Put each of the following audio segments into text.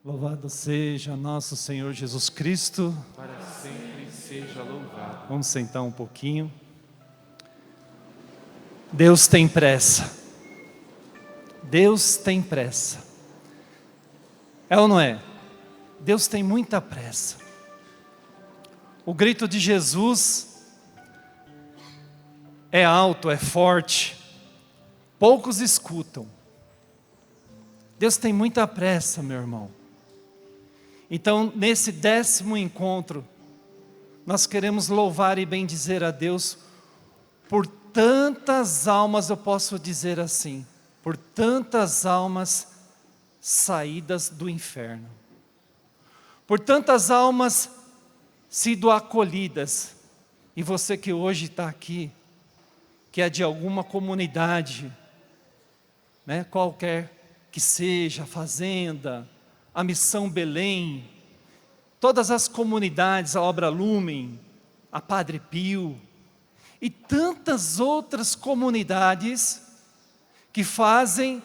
Louvado seja nosso Senhor Jesus Cristo. Para sempre seja louvado. Vamos sentar um pouquinho. Deus tem pressa. Deus tem pressa. É ou não é? Deus tem muita pressa. O grito de Jesus é alto, é forte. Poucos escutam. Deus tem muita pressa, meu irmão. Então, nesse 10º encontro, nós queremos louvar e bendizer a Deus por tantas almas, eu posso dizer assim, por tantas almas saídas do inferno, por tantas almas sido acolhidas, e você que hoje está aqui, que é de alguma comunidade, né, qualquer que seja, fazenda, a Missão Belém, todas as comunidades, a Obra Lumen, a Padre Pio, e tantas outras comunidades que fazem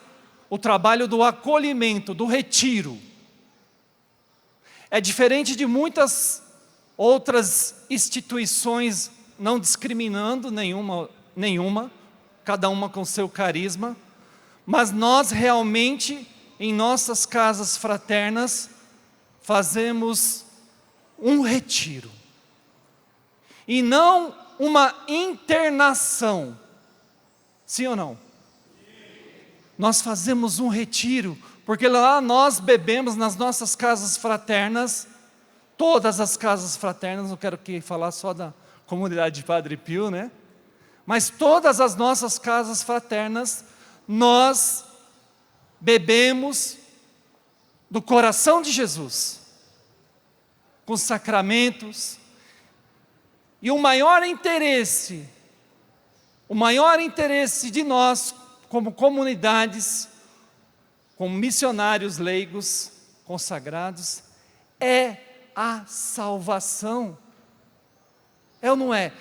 o trabalho do acolhimento, do retiro. É diferente de muitas outras instituições, não discriminando nenhuma, cada uma com seu carisma, mas nós realmente, em nossas casas fraternas, fazemos um retiro. E não uma internação. Sim ou não? Nós fazemos um retiro, porque lá nós bebemos nas nossas casas fraternas, todas as casas fraternas, não quero aqui falar só da comunidade de Padre Pio, né? Mas todas as nossas casas fraternas, nós bebemos do coração de Jesus, com sacramentos, e o maior interesse de nós, como comunidades, como missionários leigos, consagrados, é a salvação. É ou não é?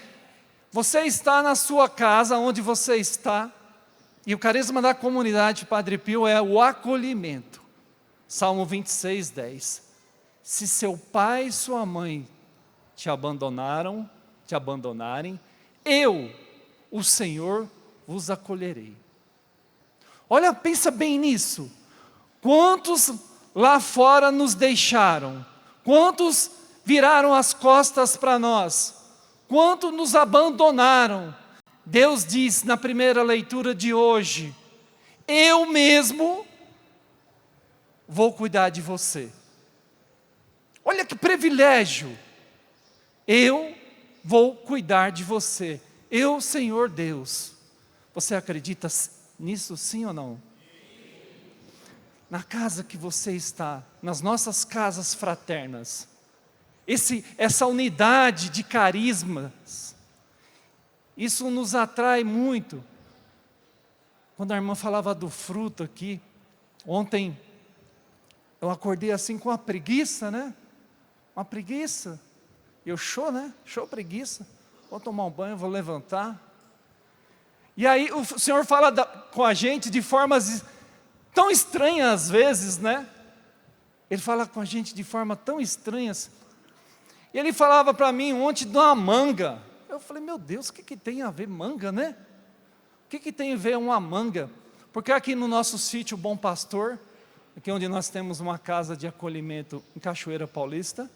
Você está na sua casa, onde você está, e o carisma da comunidade Padre Pio é o acolhimento. Salmo 26, 10. Se seu pai e sua mãe te abandonarem, eu, o Senhor, vos acolherei. Olha, pensa bem nisso. Quantos lá fora nos deixaram? Quantos viraram as costas para nós? Quantos nos abandonaram? Deus diz na primeira leitura de hoje: eu mesmo vou cuidar de você. Olha que privilégio! Eu vou cuidar de você. Eu, Senhor Deus. Você acredita nisso, sim ou não? Na casa que você está, nas nossas casas fraternas, essa unidade de carismas, isso nos atrai muito. Quando a irmã falava do fruto aqui, ontem eu acordei assim com uma preguiça, né? Uma preguiça. Eu preguiça. Vou tomar um banho, vou levantar. E aí o Senhor fala com a gente de formas tão estranhas às vezes, né? Ele fala com a gente de forma tão estranhas. E ele falava para mim ontem de uma manga. Eu falei, meu Deus, o que tem a ver manga, né? O que tem a ver uma manga? Porque aqui no nosso sítio Bom Pastor, aqui onde nós temos uma casa de acolhimento em Cachoeira Paulista,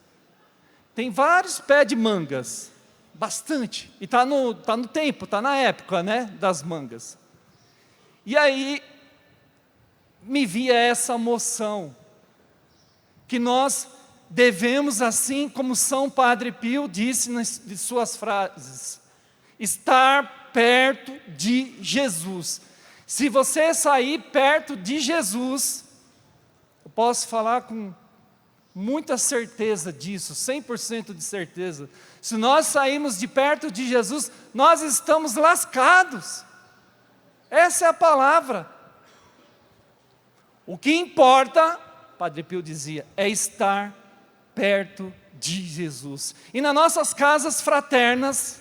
tem vários pés de mangas, bastante. E está no tempo, está na época, né, das mangas. E aí, me via essa moção, que nós devemos, assim como São Padre Pio disse de suas frases, estar perto de Jesus. Se você sair perto de Jesus, eu posso falar com muita certeza disso, 100% de certeza. Se nós sairmos de perto de Jesus, nós estamos lascados. Essa é a palavra. O que importa, Padre Pio dizia, é estar perto de Jesus. E nas nossas casas fraternas,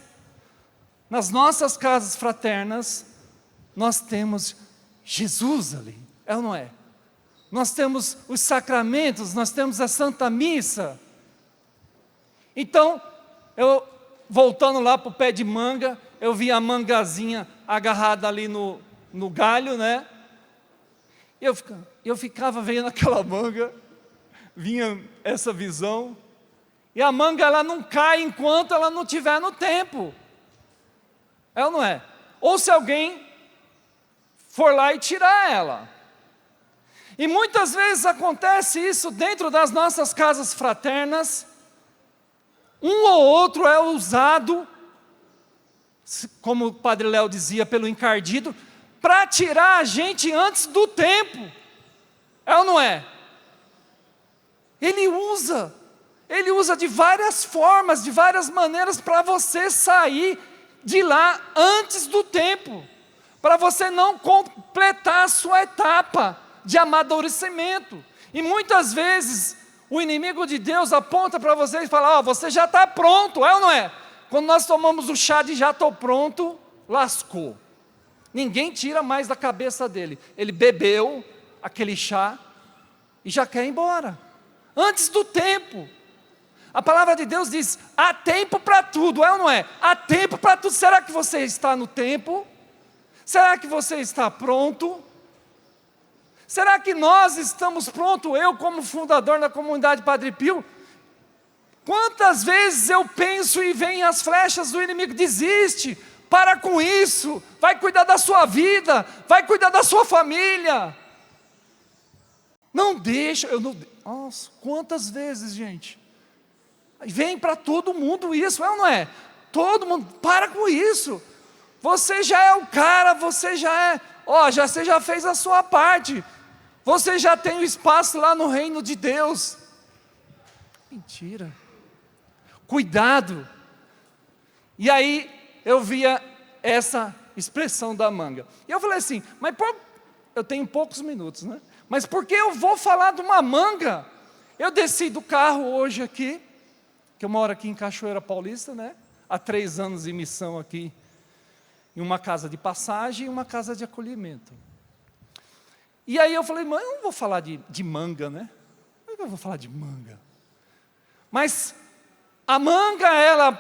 nós temos Jesus ali, é ou não é? nós temos os sacramentos, nós temos a Santa Missa. Então, voltando lá para o pé de manga, eu vi a mangazinha agarrada ali no galho, né? Eu ficava vendo aquela manga, vinha essa visão, e a manga ela não cai enquanto ela não estiver no tempo. É ou não é? Ou se alguém for lá e tirar ela. E muitas vezes acontece isso dentro das nossas casas fraternas. Um ou outro é usado, como o Padre Léo dizia, pelo encardido, para tirar a gente antes do tempo. É ou não é? Ele usa de várias formas, de várias maneiras para você sair de lá antes do tempo, para você não completar a sua etapa de amadurecimento. E muitas vezes o inimigo de Deus aponta para você e fala: você já está pronto, é ou não é? Quando nós tomamos o chá de já estou pronto, lascou. Ninguém tira mais da cabeça dele. Ele bebeu aquele chá e já quer ir embora, antes do tempo. A palavra de Deus diz: há tempo para tudo, é ou não é? Há tempo para tudo. Será que você está no tempo? Será que você está pronto? Será que nós estamos prontos? Eu, como fundador da comunidade Padre Pio, quantas vezes eu penso e vem as flechas do inimigo: desiste, para com isso, vai cuidar da sua vida, vai cuidar da sua família. Não deixa, nossa, quantas vezes, gente, vem para todo mundo isso, é ou não é? Todo mundo, para com isso, você já é o cara, você já fez a sua parte, você já tem o espaço lá no reino de Deus. Mentira, cuidado. E aí eu via essa expressão da manga, e eu falei assim: mas eu tenho poucos minutos, né? Mas por que eu vou falar de uma manga? Eu desci do carro hoje aqui, que eu moro aqui em Cachoeira Paulista, né? Há 3 anos em missão aqui, em uma casa de passagem e uma casa de acolhimento. E aí eu falei: mãe, eu não vou falar de manga, né? Por que eu vou falar de manga? Mas a manga, ela,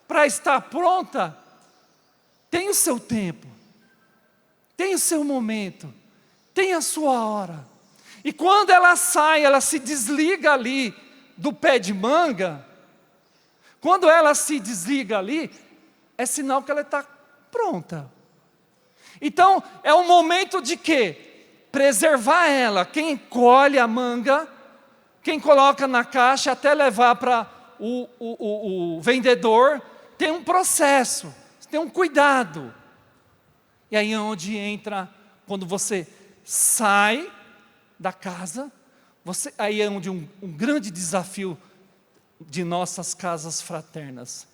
para estar pronta, tem o seu tempo, tem o seu momento, tem a sua hora. E quando ela sai, ela se desliga ali do pé de manga. Quando ela se desliga ali, é sinal que ela está pronta. Então, é um momento de quê? Preservar ela. Quem colhe a manga, quem coloca na caixa até levar para o vendedor, tem um processo, tem um cuidado. E aí é onde entra, quando você sai da casa, aí é onde um grande desafio de nossas casas fraternas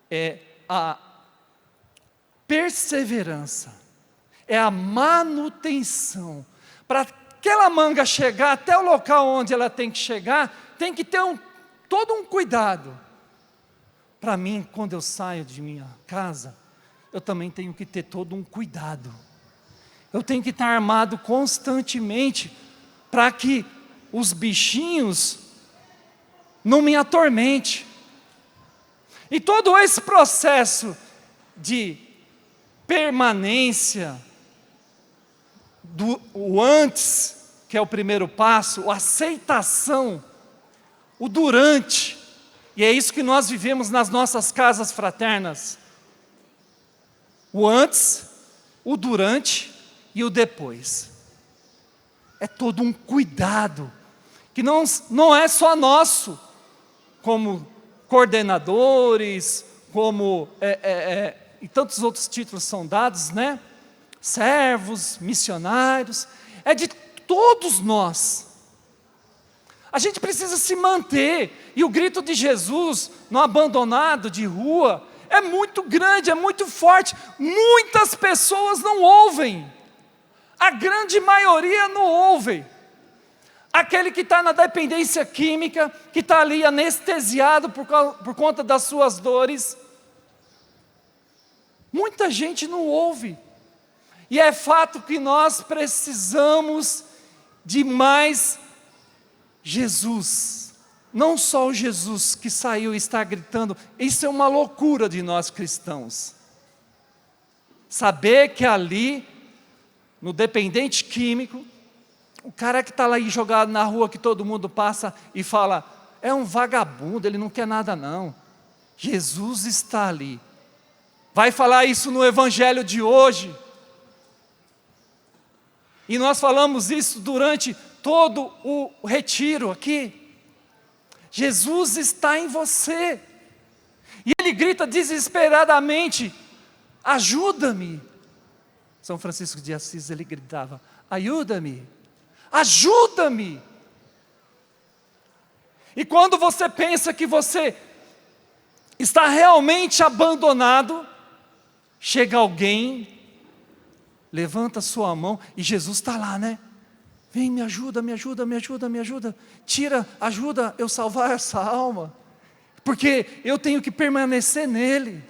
é a perseverança, é a manutenção. Para aquela manga chegar até o local onde ela tem que chegar, tem que ter todo um cuidado. Para mim, quando eu saio de minha casa, eu também tenho que ter todo um cuidado. Eu tenho que estar armado constantemente para que os bichinhos não me atormente. E todo esse processo de permanência, o antes, que é o primeiro passo, a aceitação, o durante, e é isso que nós vivemos nas nossas casas fraternas. O antes, o durante e o depois. É todo um cuidado, que não é só nosso, como coordenadores, como e tantos outros títulos são dados, né? Servos, missionários, é de todos nós. A gente precisa se manter, e o grito de Jesus, no abandonado de rua, é muito grande, é muito forte. Muitas pessoas não ouvem, a grande maioria não ouve. Aquele que está na dependência química, que está ali anestesiado por conta das suas dores, muita gente não ouve. E é fato que nós precisamos de mais Jesus. Não só o Jesus que saiu e está gritando. Isso é uma loucura de nós cristãos. Saber que ali, no dependente químico, o cara que está lá aí jogado na rua, que todo mundo passa e fala, é um vagabundo, ele não quer nada não. Jesus está ali. Vai falar isso no evangelho de hoje. E nós falamos isso durante todo o retiro aqui. Jesus está em você. E ele grita desesperadamente, ajuda-me. São Francisco de Assis, ele gritava, ajuda-me, ajuda-me. E quando você pensa que você está realmente abandonado, chega alguém, levanta sua mão, e Jesus está lá, né? Vem, me ajuda, me ajuda, me ajuda, me ajuda. Tira, ajuda eu salvar essa alma. Porque eu tenho que permanecer nele.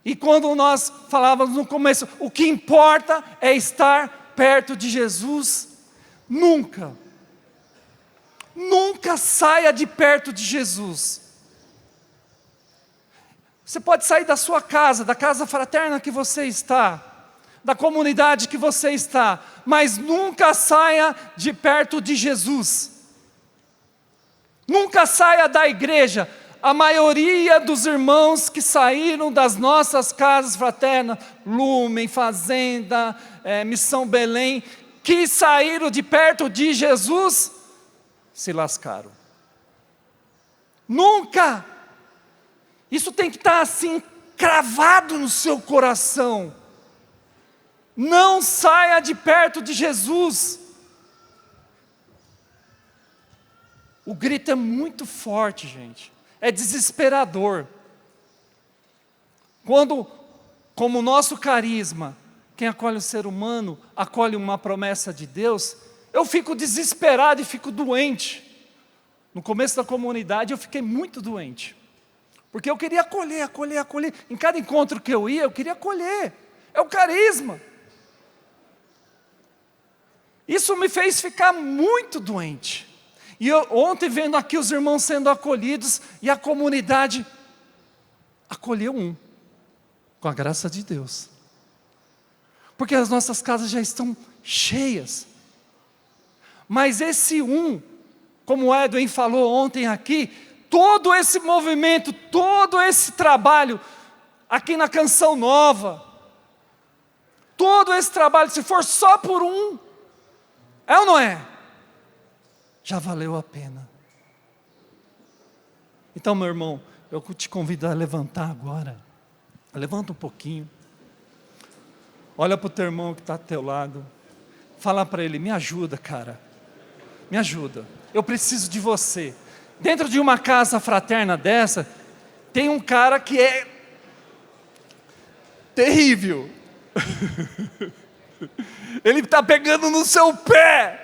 E quando nós falávamos no começo, o que importa é estar perto de Jesus. Nunca saia de perto de Jesus. Você pode sair da sua casa, da casa fraterna que você está, da comunidade que você está, mas nunca saia de perto de Jesus. Nunca saia da igreja. A maioria dos irmãos que saíram das nossas casas fraternas, Lumen, Fazenda, Missão Belém, que saíram de perto de Jesus, se lascaram. Nunca! Isso tem que estar assim, cravado no seu coração. Não saia de perto de Jesus. O grito é muito forte, gente. É desesperador. Quando, como o nosso carisma, quem acolhe o ser humano, acolhe uma promessa de Deus, eu fico desesperado e fico doente. No começo da comunidade eu fiquei muito doente. Porque eu queria acolher. Em cada encontro que eu ia, eu queria acolher. É o carisma. Isso me fez ficar muito doente. E ontem vendo aqui os irmãos sendo acolhidos, e a comunidade acolheu um, com a graça de Deus. Porque as nossas casas já estão cheias. Mas esse um, como o Edwin falou ontem aqui, todo esse movimento, todo esse trabalho, aqui na Canção Nova, todo esse trabalho, se for só por um, é ou não é? Já valeu a pena. Então, meu irmão, eu te convido a levantar agora. Levanta um pouquinho. Olha para o teu irmão que está ao teu lado. Fala para ele, me ajuda, cara. Me ajuda. Eu preciso de você. Dentro de uma casa fraterna dessa, tem um cara que é terrível. Ele está pegando no seu pé.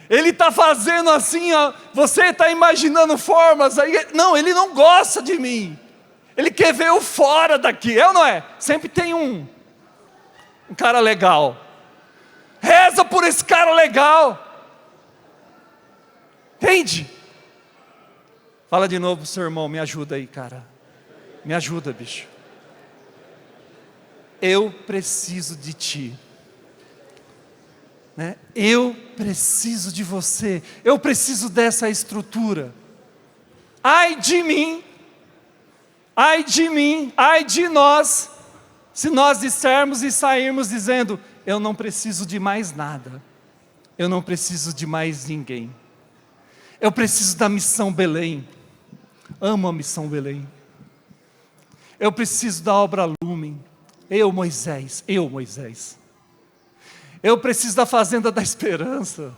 Ele está fazendo assim, ó, você está imaginando formas aí. Não, ele não gosta de mim. Ele quer ver eu fora daqui, é ou não é? Sempre tem um cara legal. Reza por esse cara legal. Entende? Fala de novo pro seu irmão, me ajuda aí, cara. Me ajuda, bicho. Eu preciso de ti. Né? Eu preciso de você. Eu preciso dessa estrutura. Ai de mim, ai de mim, ai de nós, se nós dissermos e sairmos dizendo, eu não preciso de mais nada. Eu não preciso de mais ninguém. Eu preciso da Missão Belém. Amo a Missão Belém. Eu preciso da obra Lumen. Eu, Moisés. Eu preciso da Fazenda da Esperança.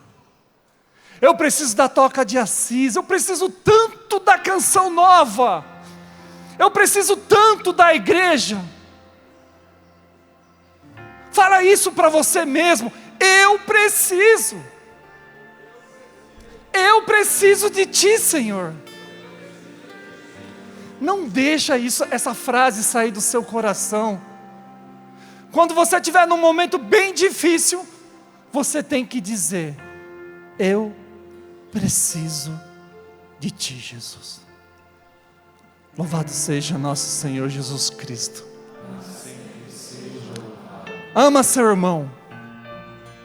Eu preciso da Toca de Assis. Eu preciso tanto da Canção Nova. Eu preciso tanto da igreja. Fala isso para você mesmo. Eu preciso de ti, Senhor. Não deixa essa frase sair do seu coração. Quando você estiver num momento bem difícil, você tem que dizer: eu preciso de Ti, Jesus. Louvado seja nosso Senhor Jesus Cristo. Ama seu irmão,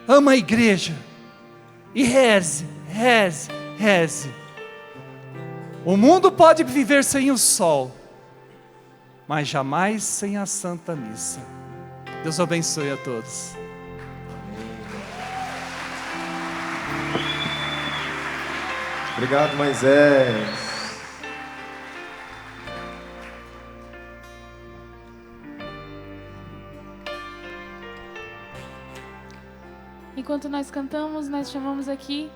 ama a igreja, e reze, reze, reze. O mundo pode viver sem o sol, mas jamais sem a Santa Missa. Deus abençoe a todos. Obrigado, Moisés. Enquanto nós cantamos, nós chamamos aqui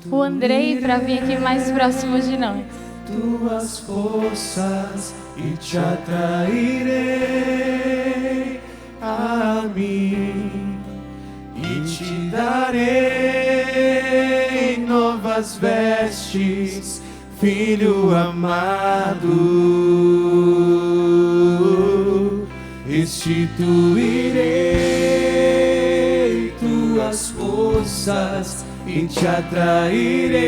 o Andrei para vir aqui mais próximo de nós. Tuas forças e te atrairei a mim e te darei novas vestes, filho amado. Restituirei tuas forças e te atrairei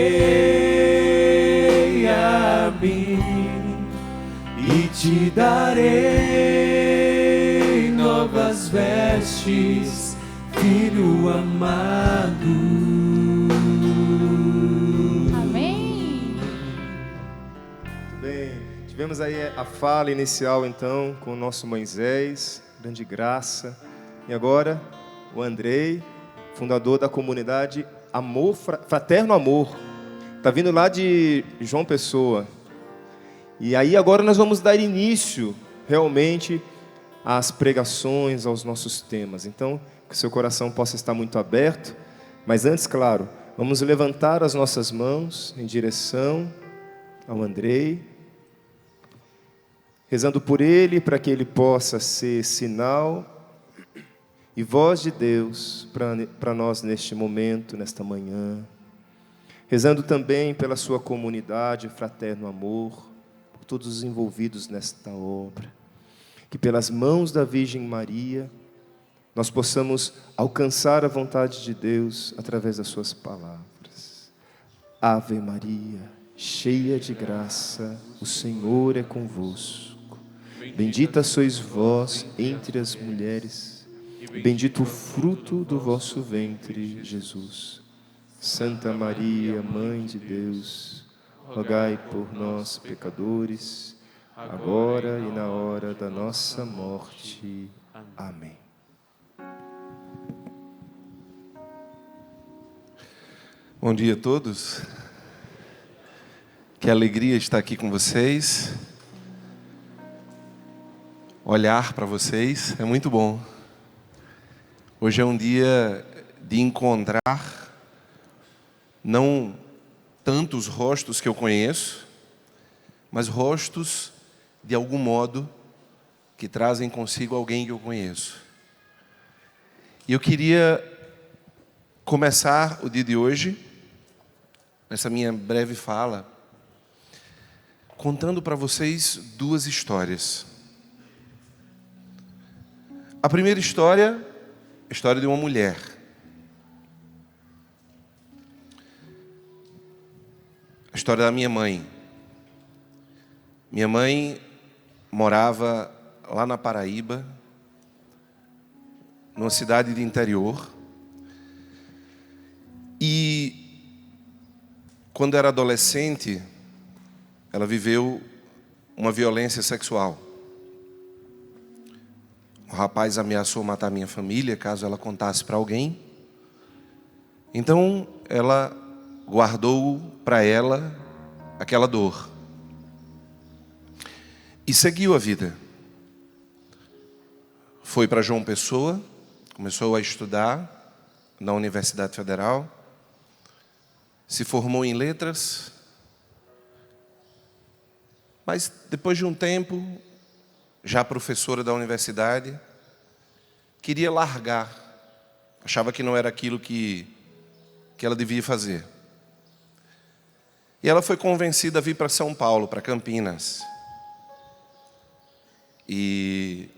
a mim e te darei novas vestes, filho amado. Amém. Muito bem. Tivemos aí a fala inicial, então, com o nosso Moisés, grande graça. E agora, o Andrei, fundador da comunidade Amor, Fraterno Amor. Está vindo lá de João Pessoa. E aí agora nós vamos dar início, realmente, às pregações, aos nossos temas. Então, que o seu coração possa estar muito aberto. Mas antes, claro, vamos levantar as nossas mãos em direção ao Andrei, rezando por ele, para que ele possa ser sinal e voz de Deus para nós neste momento, nesta manhã. Rezando também pela sua comunidade, Fraterno Amor, por todos os envolvidos nesta obra. Que pelas mãos da Virgem Maria, nós possamos alcançar a vontade de Deus através das suas palavras. Ave Maria, cheia de graça, o Senhor é convosco. Bendita sois vós entre as mulheres, bendito o fruto do vosso ventre, Jesus. Santa Maria, Mãe de Deus, rogai por nós, pecadores, agora e na hora da nossa morte. Amém. Bom dia a todos. Que alegria estar aqui com vocês. Olhar para vocês é muito bom. Hoje é um dia de encontrar não tantos rostos que eu conheço, mas rostos, de algum modo, que trazem consigo alguém que eu conheço. E eu queria começar o dia de hoje, nessa minha breve fala, contando para vocês duas histórias. A primeira história, a história de uma mulher. A história da minha mãe. Minha mãe morava lá na Paraíba, numa cidade de interior. E quando era adolescente, ela viveu uma violência sexual. O rapaz ameaçou matar minha família caso ela contasse para alguém. Então, ela guardou para ela aquela dor. E seguiu a vida. Foi para João Pessoa, começou a estudar na Universidade Federal, se formou em letras, mas depois de um tempo, já professora da universidade, queria largar, achava que não era aquilo que ela devia fazer. E ela foi convencida a vir para São Paulo, para Campinas. E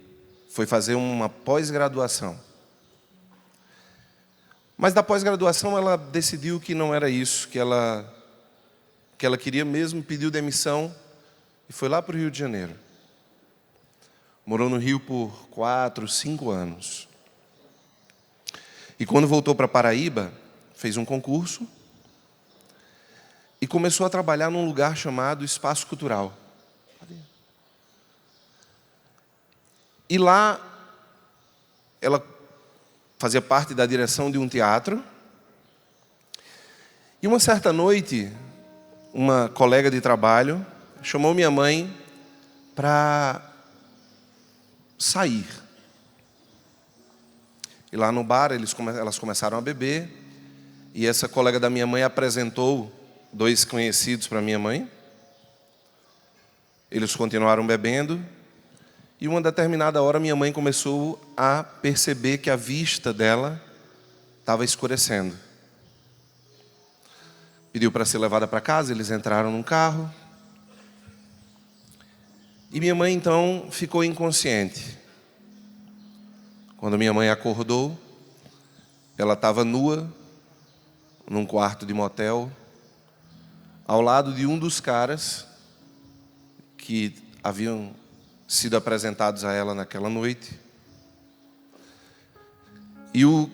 foi fazer uma pós-graduação. Mas da pós-graduação ela decidiu que não era isso, que ela queria mesmo, pediu demissão e foi lá para o Rio de Janeiro. Morou no Rio por 4, 5 anos. E quando voltou para Paraíba, fez um concurso e começou a trabalhar num lugar chamado Espaço Cultural. E lá, ela fazia parte da direção de um teatro. E uma certa noite, uma colega de trabalho chamou minha mãe para sair. E lá no bar, elas começaram a beber. E essa colega da minha mãe apresentou 2 conhecidos para minha mãe. Eles continuaram bebendo. E uma determinada hora, minha mãe começou a perceber que a vista dela estava escurecendo. Pediu para ser levada para casa, eles entraram num carro. E minha mãe, então, ficou inconsciente. Quando minha mãe acordou, ela estava nua, num quarto de motel, ao lado de um dos caras que haviam sido apresentados a ela naquela noite. E o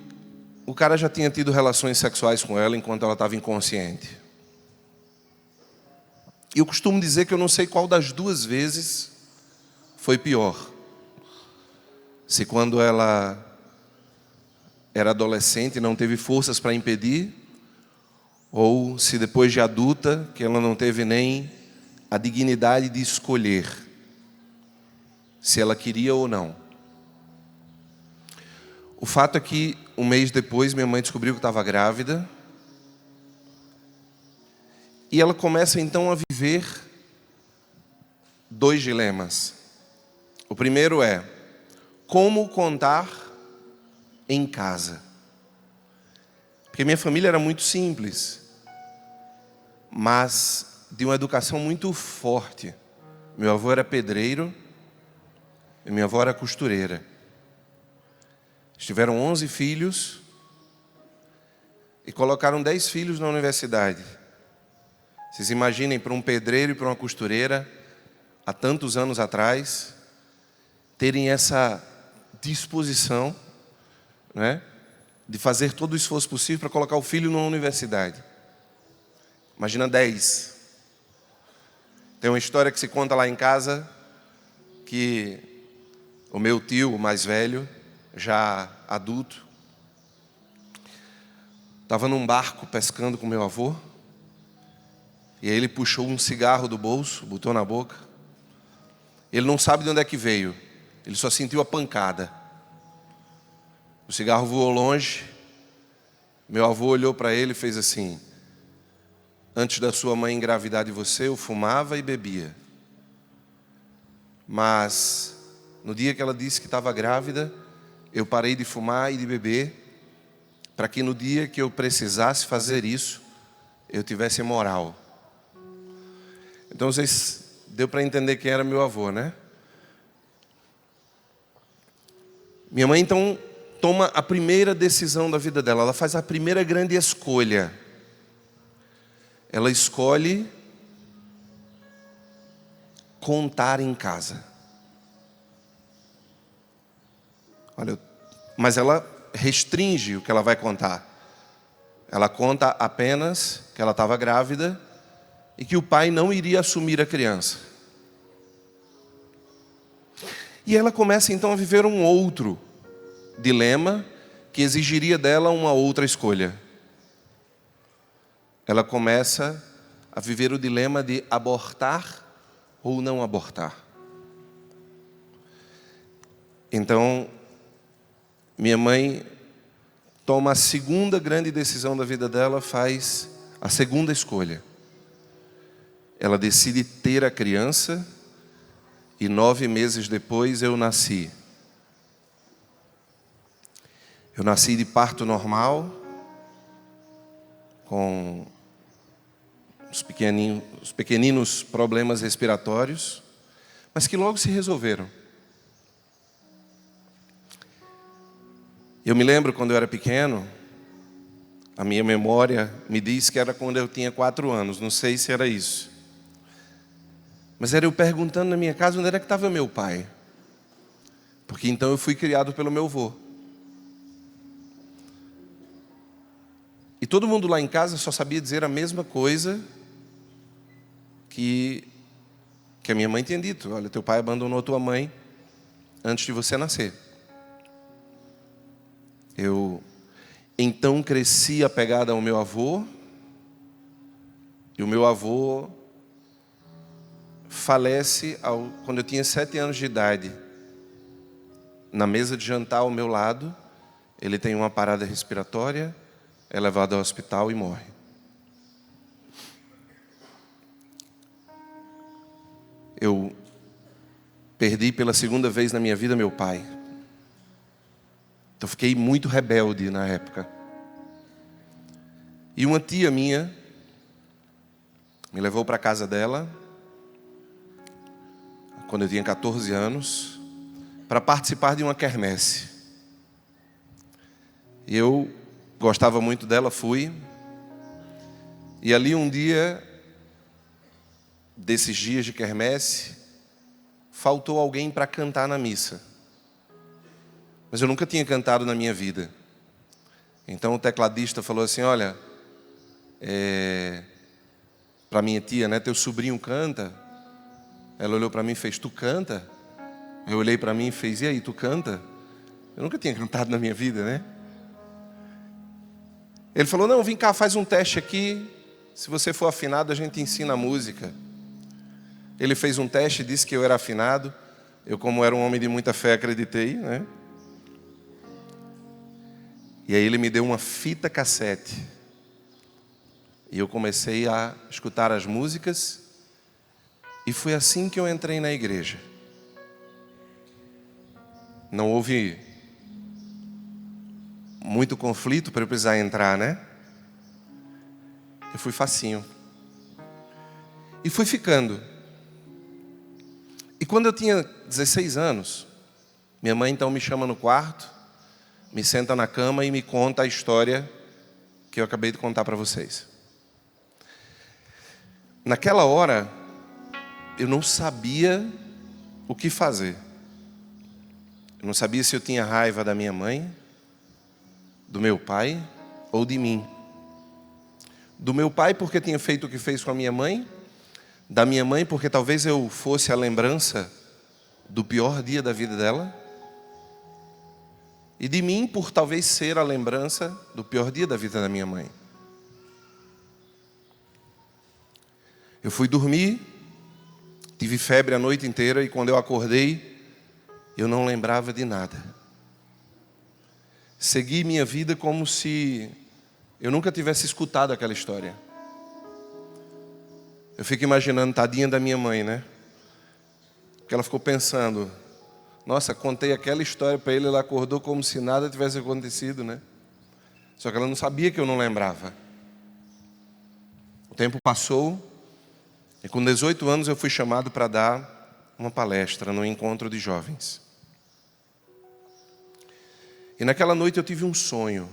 cara já tinha tido relações sexuais com ela enquanto ela estava inconsciente. E eu costumo dizer que eu não sei qual das 2 vezes foi pior. Se quando ela era adolescente e não teve forças para impedir, ou se depois de adulta, que ela não teve nem a dignidade de escolher se ela queria ou não. O fato é que, um mês depois, minha mãe descobriu que estava grávida. E ela começa, então, a viver 2 dilemas. O primeiro é, como contar em casa? Porque minha família era muito simples, mas de uma educação muito forte. Meu avô era pedreiro e minha avó era costureira. Tiveram 11 filhos e colocaram 10 filhos na universidade. Vocês imaginem, para um pedreiro e para uma costureira, há tantos anos atrás, terem essa disposição, né, de fazer todo o esforço possível para colocar o filho numa universidade. Imagina 10. Tem uma história que se conta lá em casa, que o meu tio, o mais velho, já adulto, estava num barco pescando com meu avô, e aí ele puxou um cigarro do bolso, botou na boca. Ele não sabe de onde é que veio, ele só sentiu a pancada. O cigarro voou longe. Meu avô olhou para ele e fez assim: antes da sua mãe engravidar de você, eu fumava e bebia. Mas no dia que ela disse que estava grávida, eu parei de fumar e de beber, para que no dia que eu precisasse fazer isso, eu tivesse moral. Então vocês, deu para entender quem era meu avô, né? Minha mãe então toma a primeira decisão da vida dela, ela faz a primeira grande escolha. Ela escolhe contar em casa. Olha, mas ela restringe o que ela vai contar. Ela conta apenas que ela estava grávida e que o pai não iria assumir a criança. E ela começa então a viver um outro dilema que exigiria dela uma outra escolha. Ela começa a viver o dilema de abortar ou não abortar. Então, minha mãe toma a segunda grande decisão da vida dela, faz a segunda escolha. Ela decide ter a criança e 9 meses depois eu nasci. Eu nasci de parto normal, com os pequeninos problemas respiratórios, mas que logo se resolveram. Eu me lembro quando eu era pequeno, A minha memória me diz que era quando eu tinha 4 anos, não sei se era isso. Mas era eu perguntando na minha casa onde era que estava meu pai. Porque então eu fui criado pelo meu avô. E todo mundo lá em casa só sabia dizer a mesma coisa que a minha mãe tinha dito. Olha, teu pai abandonou tua mãe antes de você nascer. Eu então cresci apegado ao meu avô. E o meu avô falece quando eu tinha 7 anos de idade. Na mesa de jantar ao meu lado, ele tem uma parada respiratória, é levado ao hospital e morre. Eu perdi pela segunda vez na minha vida meu pai. Então fiquei muito rebelde na época. E uma tia minha me levou para a casa dela, quando eu tinha 14 anos, para participar de uma quermesse. E eu gostava muito dela, fui. E ali um dia, desses dias de quermesse, faltou alguém para cantar na missa. Mas eu nunca tinha cantado na minha vida. Então o tecladista falou assim, olha, para minha tia, né, teu sobrinho canta. Ela olhou para mim e fez, tu canta? Eu olhei para mim e fez, e aí, tu canta? Eu nunca tinha cantado na minha vida, né? Ele falou, não, vem cá, faz um teste aqui. Se você for afinado, a gente ensina a música. Ele fez um teste, disse que eu era afinado. Eu, como era um homem de muita fé, acreditei, né? E aí ele me deu uma fita cassete. E eu comecei a escutar as músicas. E foi assim que eu entrei na igreja. Não houve muito conflito para eu precisar entrar, né? Eu fui facinho. E fui ficando. E quando eu tinha 16 anos, minha mãe então me chama no quarto, me senta na cama e me conta a história que eu acabei de contar para vocês. Naquela hora, eu não sabia o que fazer. Eu não sabia se eu tinha raiva da minha mãe, do meu pai ou de mim. Do meu pai porque tinha feito o que fez com a minha mãe. Da minha mãe porque talvez eu fosse a lembrança do pior dia da vida dela. E de mim por talvez ser a lembrança do pior dia da vida da minha mãe. Eu fui dormir, tive febre a noite inteira e quando eu acordei, eu não lembrava de nada. Segui minha vida como se eu nunca tivesse escutado aquela história. Eu fico imaginando, tadinha da minha mãe, né? Porque ela ficou pensando, nossa, contei aquela história para ele, ela acordou como se nada tivesse acontecido, né? Só que ela não sabia que eu não lembrava. O tempo passou e com 18 anos eu fui chamado para dar uma palestra no encontro de jovens. E naquela noite eu tive um sonho.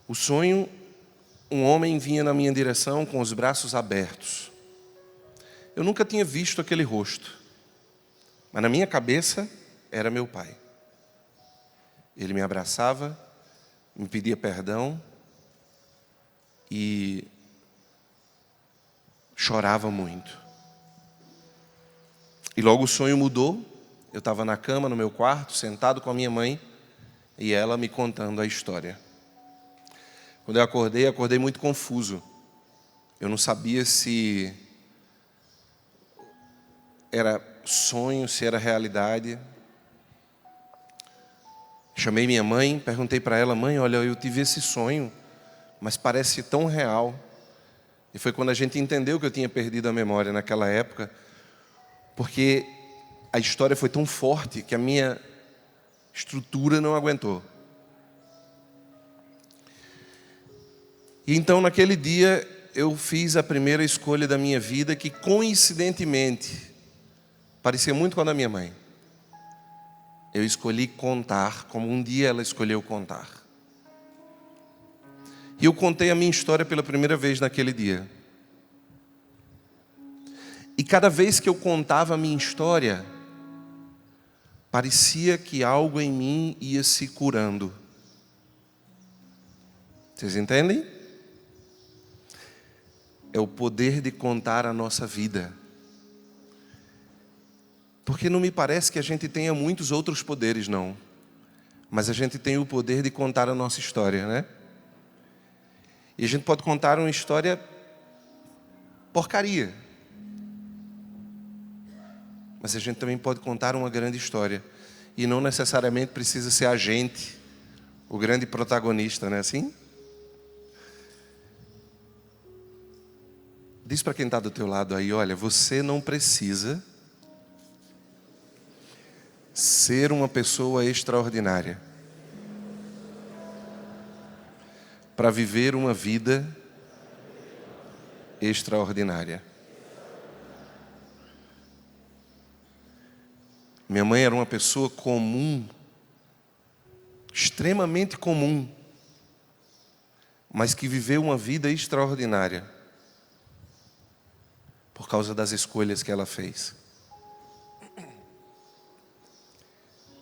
O sonho, um homem vinha na minha direção com os braços abertos. Eu nunca tinha visto aquele rosto. Mas na minha cabeça era meu pai. Ele me abraçava, me pedia perdão e chorava muito. E logo o sonho mudou. Eu estava na cama, no meu quarto, sentado com a minha mãe, e ela me contando a história. Quando eu acordei muito confuso. Eu não sabia se era sonho, se era realidade. Chamei minha mãe, perguntei para ela, mãe, olha, eu tive esse sonho, mas parece tão real. E foi quando a gente entendeu que eu tinha perdido a memória naquela época, porque a história foi tão forte que a minha estrutura não aguentou. E então naquele dia eu fiz a primeira escolha da minha vida que coincidentemente parecia muito com a da minha mãe. Eu escolhi contar como um dia ela escolheu contar. E eu contei a minha história pela primeira vez naquele dia. E cada vez que eu contava a minha história, parecia que algo em mim ia se curando. Vocês entendem? É o poder de contar a nossa vida. Porque não me parece que a gente tenha muitos outros poderes, não. Mas a gente tem o poder de contar a nossa história, né? E a gente pode contar uma história porcaria. Mas a gente também pode contar uma grande história. E não necessariamente precisa ser a gente, o grande protagonista, não é assim? Diz para quem está do teu lado aí, olha, você não precisa ser uma pessoa extraordinária para viver uma vida extraordinária. Minha mãe era uma pessoa comum, extremamente comum, mas que viveu uma vida extraordinária por causa das escolhas que ela fez.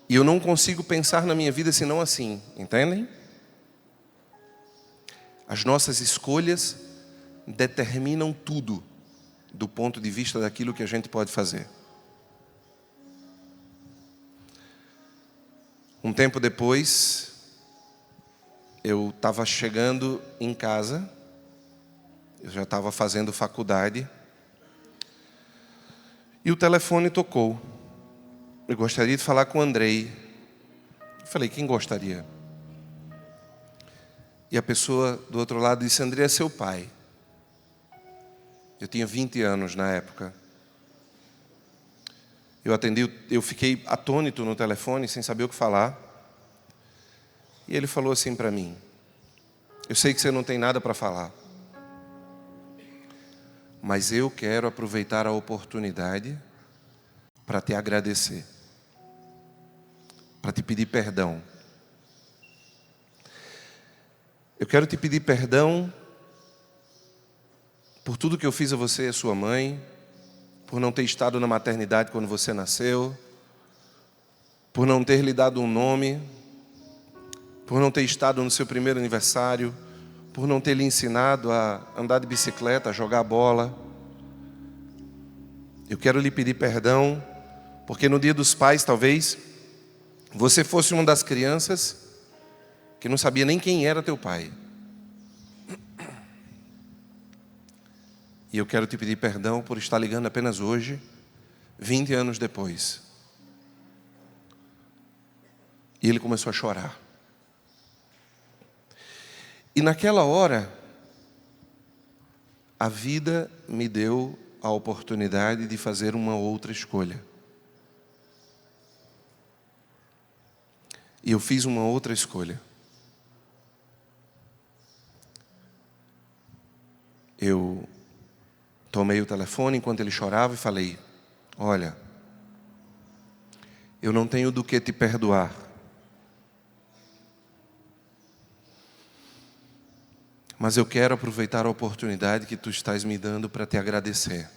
E eu não consigo pensar na minha vida senão assim, entendem? As nossas escolhas determinam tudo do ponto de vista daquilo que a gente pode fazer. Um tempo depois, eu estava chegando em casa, eu já estava fazendo faculdade, e o telefone tocou. Eu gostaria de falar com o Andrei. Eu falei, quem gostaria? E a pessoa do outro lado disse, Andrei é seu pai. Eu tinha 20 anos na época. Eu atendi, eu fiquei atônito no telefone, sem saber o que falar. E ele falou assim para mim, eu sei que você não tem nada para falar, mas eu quero aproveitar a oportunidade para te agradecer, para te pedir perdão. Eu quero te pedir perdão por tudo que eu fiz a você e a sua mãe, por não ter estado na maternidade quando você nasceu, por não ter lhe dado um nome, por não ter estado no seu primeiro aniversário, por não ter lhe ensinado a andar de bicicleta, a jogar bola. Eu quero lhe pedir perdão, porque no Dia dos Pais, talvez, você fosse uma das crianças que não sabia nem quem era teu pai. E eu quero te pedir perdão por estar ligando apenas hoje, 20 anos depois. E ele começou a chorar. E naquela hora, a vida me deu a oportunidade de fazer uma outra escolha. E eu fiz uma outra escolha. Eu tomei o telefone enquanto ele chorava e falei, olha, eu não tenho do que te perdoar. Mas eu quero aproveitar a oportunidade que tu estás me dando para te agradecer.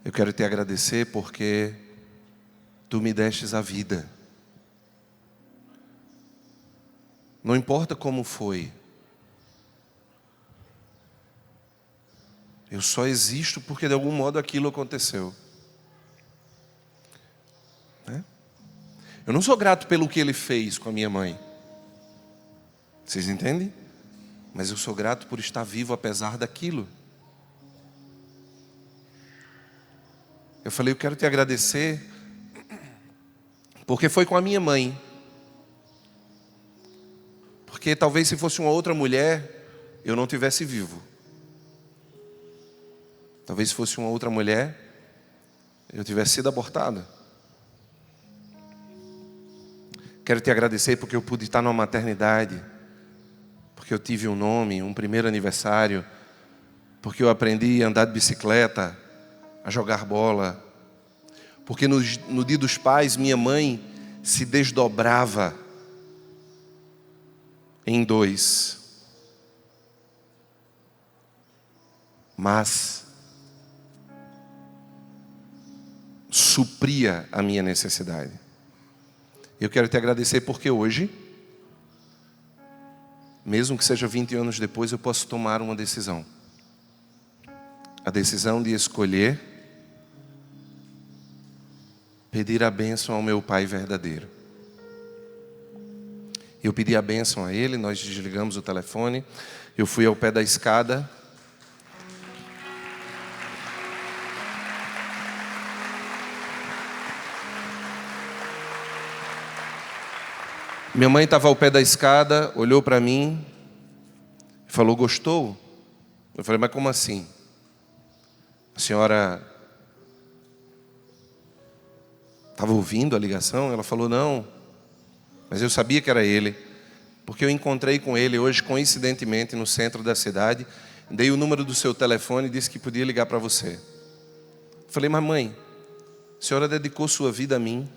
Eu quero te agradecer porque tu me destes a vida. Não importa como foi. Eu só existo porque de algum modo aquilo aconteceu. Né? Eu não sou grato pelo que ele fez com a minha mãe. Vocês entendem? Mas eu sou grato por estar vivo apesar daquilo. Eu falei, eu quero te agradecer porque foi com a minha mãe. Porque talvez se fosse uma outra mulher, eu não tivesse vivo. Talvez se fosse uma outra mulher, eu tivesse sido abortado. Quero te agradecer porque eu pude estar numa maternidade, porque eu tive um nome, um primeiro aniversário, porque eu aprendi a andar de bicicleta, a jogar bola, porque no Dia dos Pais minha mãe se desdobrava em 2. Mas supria a minha necessidade. Eu quero te agradecer porque hoje, mesmo que seja 20 anos depois, eu posso tomar uma decisão. A decisão de escolher pedir a bênção ao meu Pai verdadeiro. Eu pedi a bênção a Ele, nós desligamos o telefone, eu fui ao pé da escada. Minha mãe estava ao pé da escada, olhou para mim, falou: gostou? Eu falei: mas como assim? A senhora estava ouvindo a ligação? Ela falou: não, mas eu sabia que era ele, porque eu encontrei com ele hoje, coincidentemente, no centro da cidade, dei o número do seu telefone e disse que podia ligar para você. Eu falei: mas mãe, a senhora dedicou sua vida a mim.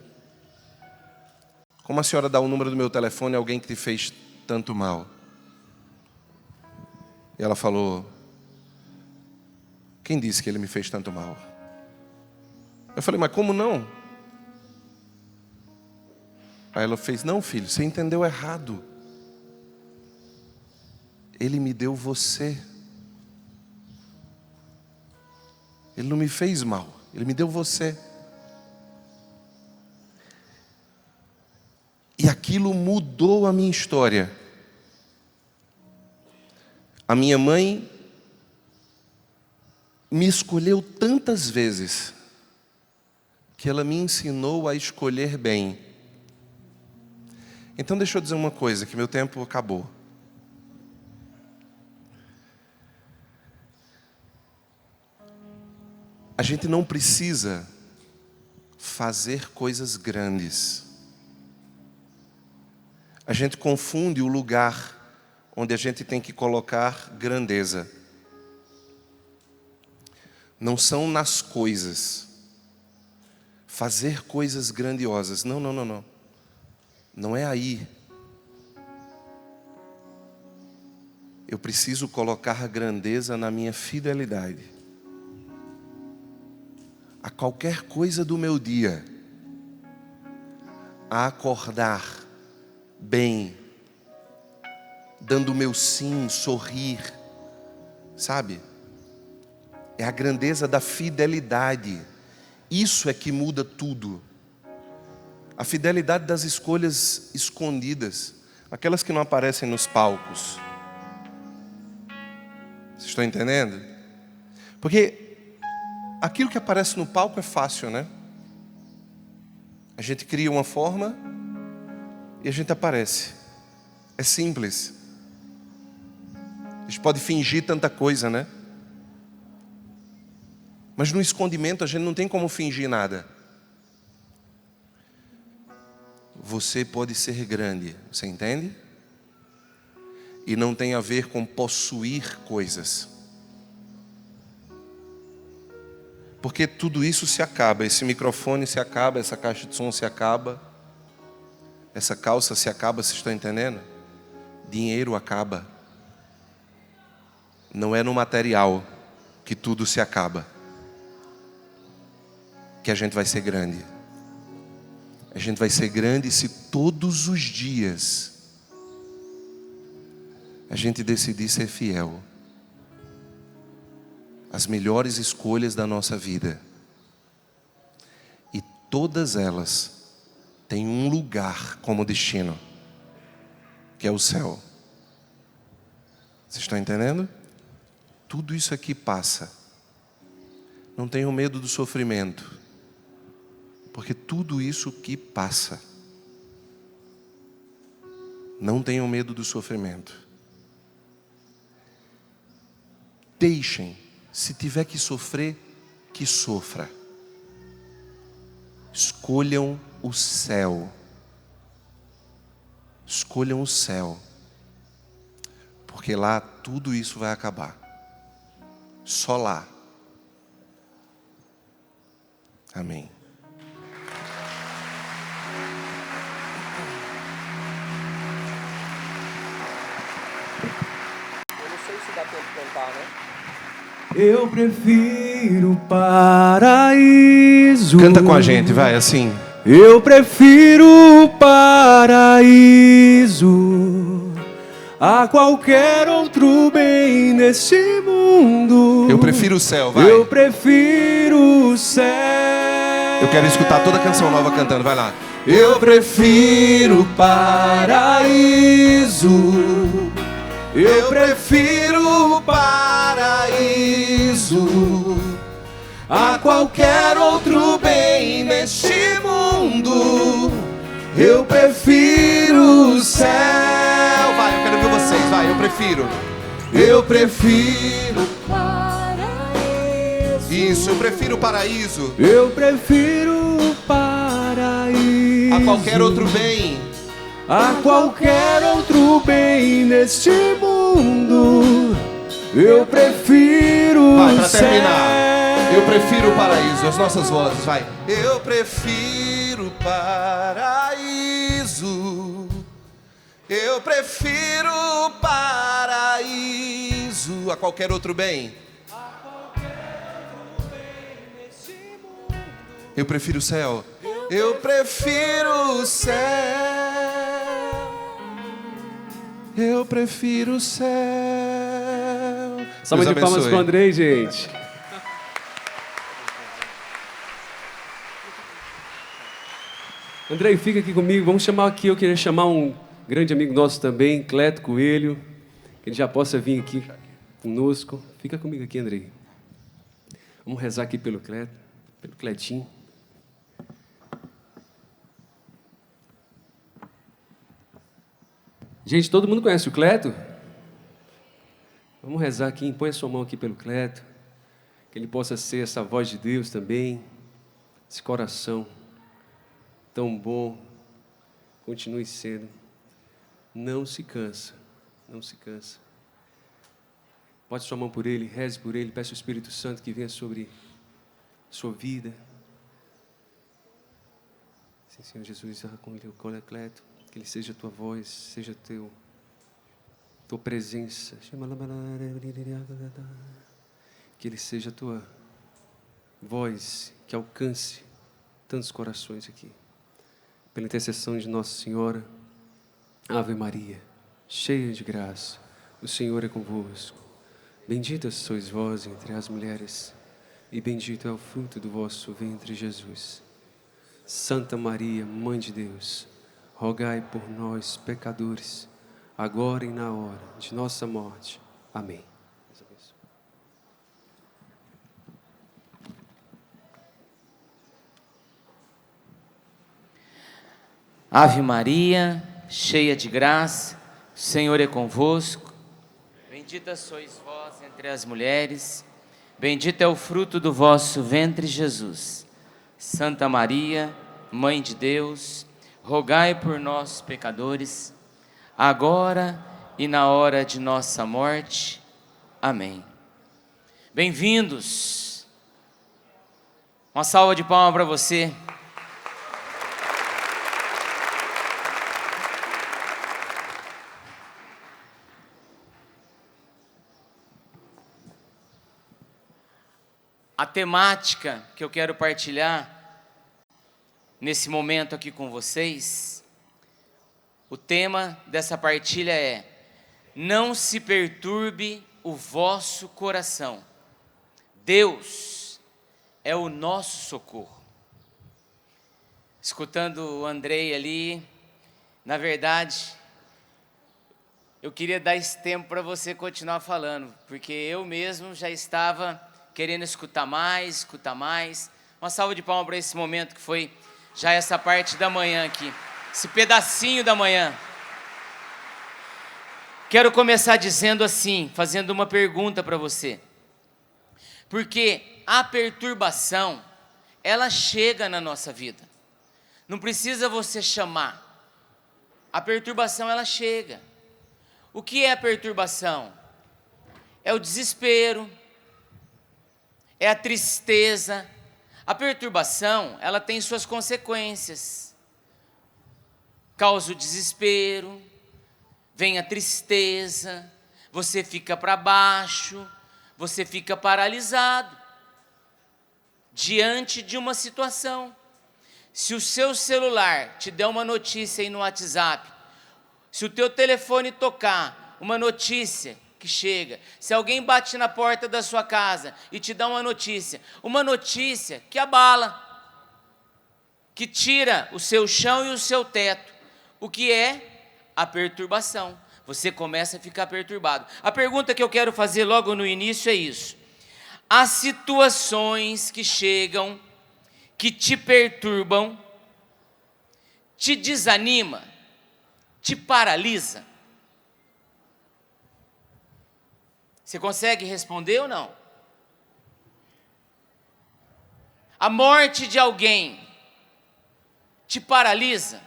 Como a senhora dá o número do meu telefone a alguém que te fez tanto mal? E ela falou: quem disse que ele me fez tanto mal? Eu falei: mas como não? Aí ela fez: não, filho, você entendeu errado. Ele me deu você. Ele não me fez mal, ele me deu você. E aquilo mudou a minha história. A minha mãe me escolheu tantas vezes que ela me ensinou a escolher bem. Então deixa eu dizer uma coisa, que meu tempo acabou. A gente não precisa fazer coisas grandes. A gente confunde o lugar onde a gente tem que colocar grandeza. Não são nas coisas. Fazer coisas grandiosas. Não, não, não, não. Não é aí. Eu preciso colocar a grandeza na minha fidelidade. A qualquer coisa do meu dia. A acordar bem, dando o meu sim, sorrir, sabe? É a grandeza da fidelidade. Isso é que muda tudo. A fidelidade das escolhas escondidas, aquelas que não aparecem nos palcos. Vocês estão entendendo? Porque aquilo que aparece no palco é fácil, né? A gente cria uma forma e a gente aparece. É simples. A gente pode fingir tanta coisa, né? Mas no escondimento a gente não tem como fingir nada. Você pode ser grande, você entende? E não tem a ver com possuir coisas. Porque tudo isso se acaba. Esse microfone se acaba, essa caixa de som se acaba. Essa calça se acaba, vocês estão entendendo? Dinheiro acaba. Não é no material que tudo se acaba. Que a gente vai ser grande. A gente vai ser grande se todos os dias a gente decidir ser fiel às melhores escolhas da nossa vida. E todas elas tem um lugar como destino, que é o céu. Vocês estão entendendo? Tudo isso aqui passa. Não tenham medo do sofrimento, porque tudo isso que passa. Não tenham medo do sofrimento. Deixem, se tiver que sofrer, que sofra. Escolham o céu. Escolham o céu. Porque lá tudo isso vai acabar. Só lá. Amém. dá tempo de cantar, né? Eu prefiro o paraíso. Canta com a gente, vai, assim. Eu prefiro o paraíso a qualquer outro bem neste mundo. Eu prefiro o céu, vai. Eu prefiro o céu. Eu quero escutar toda a canção nova cantando, vai lá. Eu prefiro o paraíso. Eu prefiro o paraíso a qualquer outro bem neste mundo. Eu prefiro o céu. Vai, eu quero ver vocês, vai, eu prefiro. Eu prefiro. Isso, eu prefiro o paraíso Eu prefiro o paraíso a qualquer outro bem. a qualquer outro bem neste mundo. Eu prefiro Vai, o pra céu. terminar. Eu prefiro o paraíso, as nossas vozes, vai. Eu prefiro o paraíso. Eu prefiro o paraíso a qualquer outro bem. Eu prefiro o céu. Eu prefiro o céu. Eu prefiro o céu. Salve de palmas pro Andrei, gente. Andrei, fica aqui comigo. Vamos chamar aqui, eu queria chamar um grande amigo nosso também, Cleto Coelho, que ele já possa vir aqui conosco. Fica comigo aqui, Andrei. Vamos rezar aqui pelo Cleto, pelo Cletinho. Gente, todo mundo conhece o Cleto? Vamos rezar aqui, põe a sua mão aqui pelo Cleto, que ele possa ser essa voz de Deus também, esse coração tão bom, continue sendo. Não se cansa, não se cansa. Bote sua mão por ele, reze por ele, peça o Espírito Santo que venha sobre sua vida. Sim, Senhor Jesus, com o Cleto, que ele seja a tua voz, seja tua presença. Que ele seja a tua voz que alcance tantos corações aqui. Pela intercessão de Nossa Senhora, Ave Maria, cheia de graça, o Senhor é convosco. Bendita sois vós entre as mulheres, e bendito é o fruto do vosso ventre, Jesus. Santa Maria, Mãe de Deus, rogai por nós, pecadores, agora e na hora de nossa morte. Amém. Ave Maria, cheia de graça, o Senhor é convosco. Bendita sois vós entre as mulheres, bendito é o fruto do vosso ventre, Jesus. Santa Maria, Mãe de Deus, rogai por nós, pecadores, agora e na hora de nossa morte. Amém. Bem-vindos. Uma salva de palmas para você. A temática que eu quero partilhar nesse momento aqui com vocês, o tema dessa partilha é: não se perturbe o vosso coração. Deus é o nosso socorro. Escutando o Andrei ali, na verdade, eu queria dar esse tempo para você continuar falando, porque eu mesmo já estava querendo escutar mais. Uma salva de palmas para esse momento que foi já essa parte da manhã aqui, esse pedacinho da manhã. Quero começar dizendo assim, fazendo uma pergunta para você. Porque a perturbação, ela chega na nossa vida. Não precisa você chamar. A perturbação, ela chega. O que é a perturbação? É o desespero, é a tristeza. A perturbação, ela tem suas consequências. Causa o desespero, vem a tristeza, você fica para baixo, você fica paralisado diante de uma situação. Se o seu celular te der uma notícia aí no WhatsApp, se o teu telefone tocar uma notícia que chega, se alguém bate na porta da sua casa e te dá uma notícia que abala, que tira o seu chão e o seu teto, o que é a perturbação. Você começa a ficar perturbado. A pergunta que eu quero fazer logo no início é isso: as situações que chegam, que te perturbam, te desanima, te paralisa? Você consegue responder ou não? A morte de alguém te paralisa?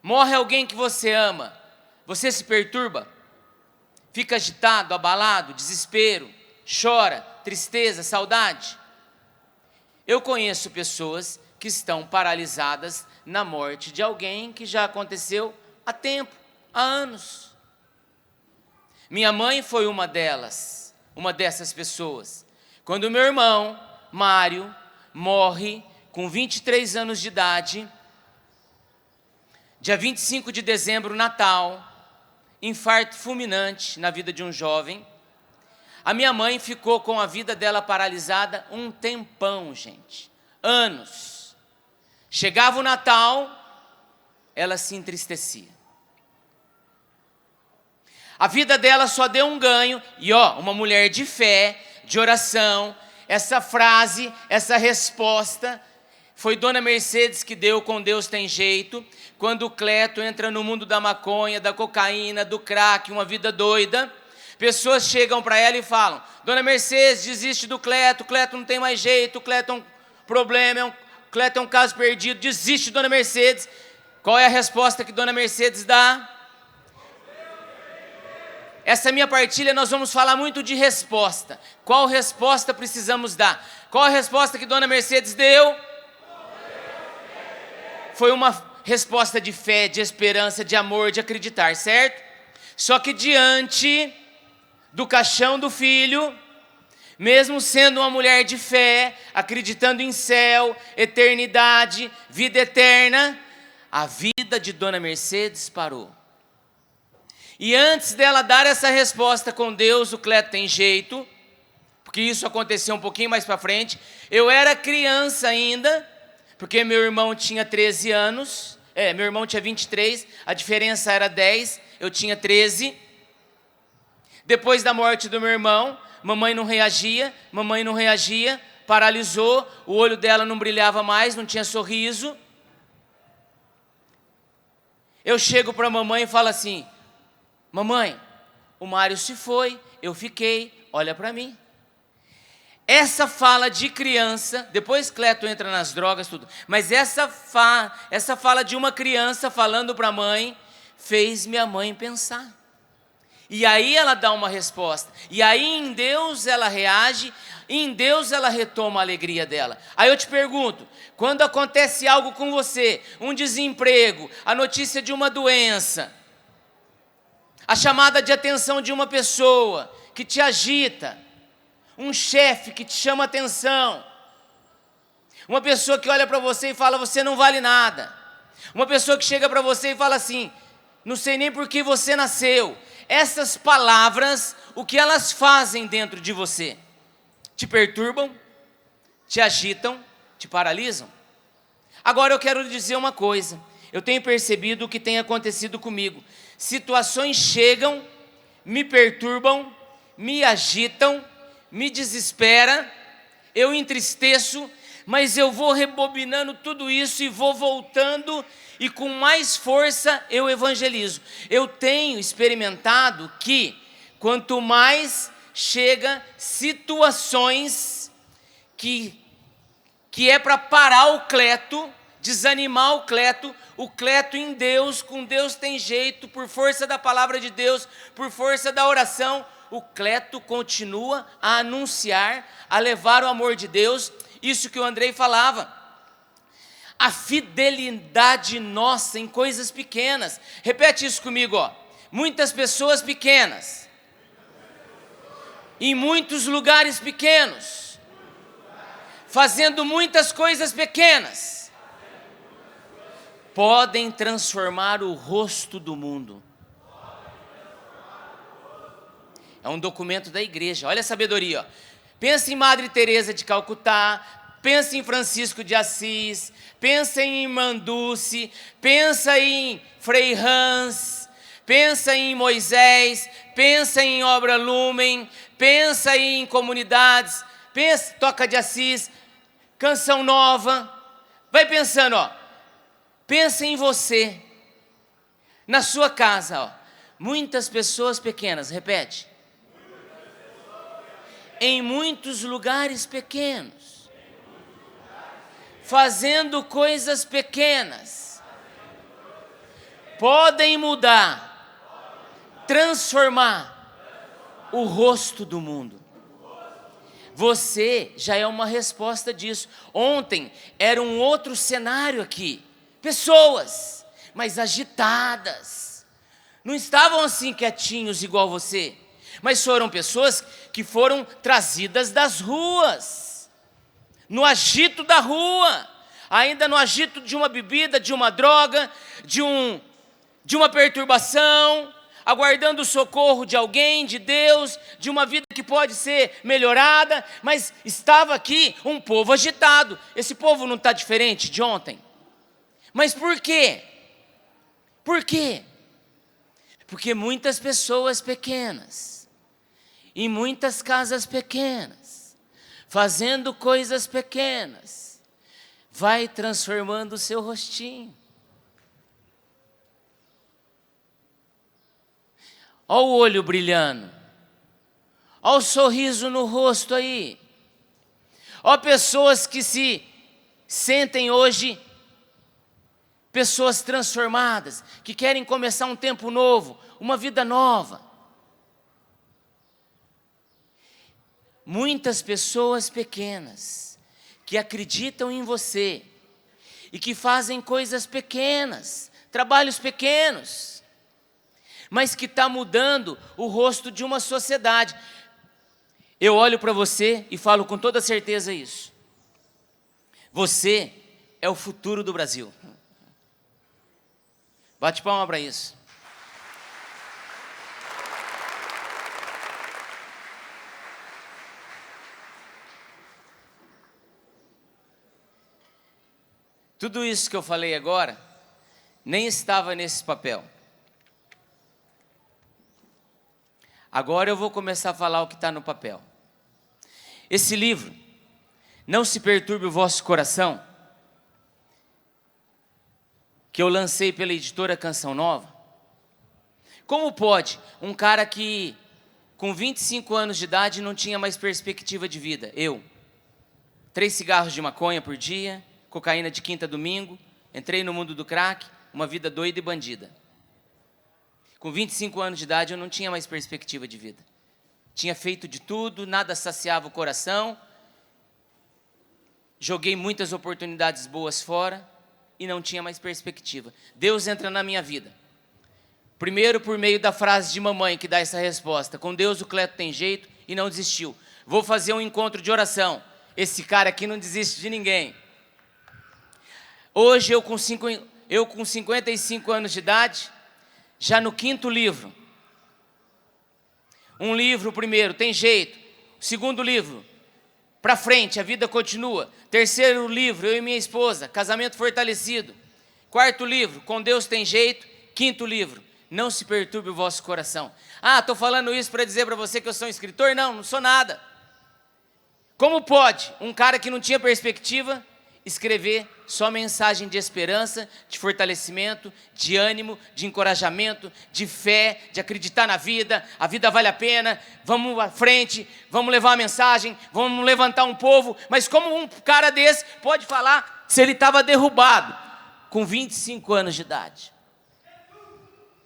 Morre alguém que você ama, você se perturba? Fica agitado, abalado, desespero, chora, tristeza, saudade? Eu conheço pessoas que estão paralisadas na morte de alguém que já aconteceu há tempo, há anos. Minha mãe foi uma dessas pessoas. Quando meu irmão, Mário, morre com 23 anos de idade, dia 25 de dezembro, Natal, infarto fulminante na vida de um jovem, a minha mãe ficou com a vida dela paralisada um tempão, gente, anos. Chegava o Natal, ela se entristecia. A vida dela só deu um ganho, e uma mulher de fé, de oração, essa frase, essa resposta, foi Dona Mercedes que deu com Deus tem jeito, quando o Cleto entra no mundo da maconha, da cocaína, do crack, uma vida doida. Pessoas chegam para ela e falam: Dona Mercedes, desiste do Cleto, o Cleto não tem mais jeito, o Cleto é um problema, o Cleto é um caso perdido, desiste, Dona Mercedes. Qual é a resposta que Dona Mercedes dá? Essa minha partilha nós vamos falar muito de resposta. Qual resposta precisamos dar? Qual a resposta que Dona Mercedes deu? Foi uma resposta de fé, de esperança, de amor, de acreditar, certo? Só que diante do caixão do filho, mesmo sendo uma mulher de fé, acreditando em céu, eternidade, vida eterna, a vida de Dona Mercedes parou. E antes dela dar essa resposta com Deus, o Cleto tem jeito, porque isso aconteceu um pouquinho mais para frente. Eu era criança ainda, porque meu irmão tinha 13 anos, meu irmão tinha 23, a diferença era 10, eu tinha 13. Depois da morte do meu irmão, mamãe não reagia, paralisou, o olho dela não brilhava mais, não tinha sorriso. Eu chego para a mamãe e falo assim: mamãe, o Mário se foi, eu fiquei, olha para mim. Essa fala de criança, depois Cleto entra nas drogas, tudo, mas essa fala de uma criança falando para a mãe, fez minha mãe pensar. E aí ela dá uma resposta, e aí em Deus ela reage, e em Deus ela retoma a alegria dela. Aí eu te pergunto, quando acontece algo com você, um desemprego, a notícia de uma doença, a chamada de atenção de uma pessoa que te agita, um chefe que te chama atenção, uma pessoa que olha para você e fala: você não vale nada, uma pessoa que chega para você e fala assim: não sei nem por que você nasceu. Essas palavras, o que elas fazem dentro de você? Te perturbam, te agitam, te paralisam? Agora eu quero lhe dizer uma coisa, eu tenho percebido o que tem acontecido comigo. Situações chegam, me perturbam, me agitam, me desespera, eu entristeço, mas eu vou rebobinando tudo isso e vou voltando, e com mais força eu evangelizo. Eu tenho experimentado que quanto mais chega situações que é para parar o Cleto, desanimar o Cleto em Deus, com Deus tem jeito, por força da palavra de Deus, por força da oração, o Cleto continua a anunciar, a levar o amor de Deus, isso que o Andrei falava, a fidelidade nossa em coisas pequenas. Repete isso comigo, muitas pessoas pequenas, em muitos lugares pequenos, fazendo muitas coisas pequenas, podem transformar o rosto do mundo. É um documento da igreja. Olha a sabedoria, ó. Pensa em Madre Teresa de Calcutá, pensa em Francisco de Assis, pensa em Irmã Dulce, pensa em Frei Hans, pensa em Moisés, pensa em Obra Lumen, pensa em comunidades, pensa Toca de Assis, Canção Nova. Vai pensando, ó. Pensa em você, na sua casa, ó. Muitas pessoas pequenas, repete. Em muitos lugares pequenos, fazendo coisas pequenas, podem mudar, transformar o rosto do mundo. Você já é uma resposta disso. Ontem era um outro cenário aqui. Pessoas, mas agitadas. Não estavam assim quietinhos igual você. Mas foram pessoas que foram trazidas das ruas, no agito da rua, ainda no agito de uma bebida, de uma droga, de uma perturbação, aguardando o socorro de alguém, de Deus, de uma vida que pode ser melhorada, mas estava aqui um povo agitado. Esse povo não está diferente de ontem. Mas por quê? Por quê? Porque muitas pessoas pequenas, em muitas casas pequenas, fazendo coisas pequenas, vai transformando o seu rostinho. Olha o olho brilhando, olha o sorriso no rosto aí. Olha pessoas que se sentem hoje pessoas transformadas, que querem começar um tempo novo, uma vida nova. Muitas pessoas pequenas que acreditam em você e que fazem coisas pequenas, trabalhos pequenos, mas que está mudando o rosto de uma sociedade. Eu olho para você e falo com toda certeza isso. Você é o futuro do Brasil. Bate palma para isso. Tudo isso que eu falei agora nem estava nesse papel. Agora eu vou começar a falar o que está no papel. Esse livro, Não Se Perturbe o Vosso Coração, que eu lancei pela editora Canção Nova. Como pode um cara que com 25 anos de idade não tinha mais perspectiva de vida? 3 cigarros de maconha por dia, cocaína de quinta a domingo, entrei no mundo do crack, uma vida doida e bandida. Com 25 anos de idade eu não tinha mais perspectiva de vida. Tinha feito de tudo, nada saciava o coração, joguei muitas oportunidades boas fora e não tinha mais perspectiva. Deus entra na minha vida. Primeiro por meio da frase de mamãe que dá essa resposta. Com Deus o Cleto tem jeito e não desistiu. Vou fazer um encontro de oração. Esse cara aqui não desiste de ninguém. Hoje eu com 55 anos de idade, já no 5º livro. Um livro primeiro, tem jeito. Segundo livro, para frente, a vida continua. Terceiro livro, eu e minha esposa, casamento fortalecido. Quarto livro, com Deus tem jeito. Quinto livro, não se perturbe o vosso coração. Ah, estou falando isso para dizer para você que eu sou um escritor? Não, não sou nada. Como pode um cara que não tinha perspectiva escrever só mensagem de esperança, de fortalecimento, de ânimo, de encorajamento, de fé, de acreditar na vida, a vida vale a pena, vamos à frente, vamos levar a mensagem, vamos levantar um povo. Mas como um cara desse pode falar se ele estava derrubado com 25 anos de idade?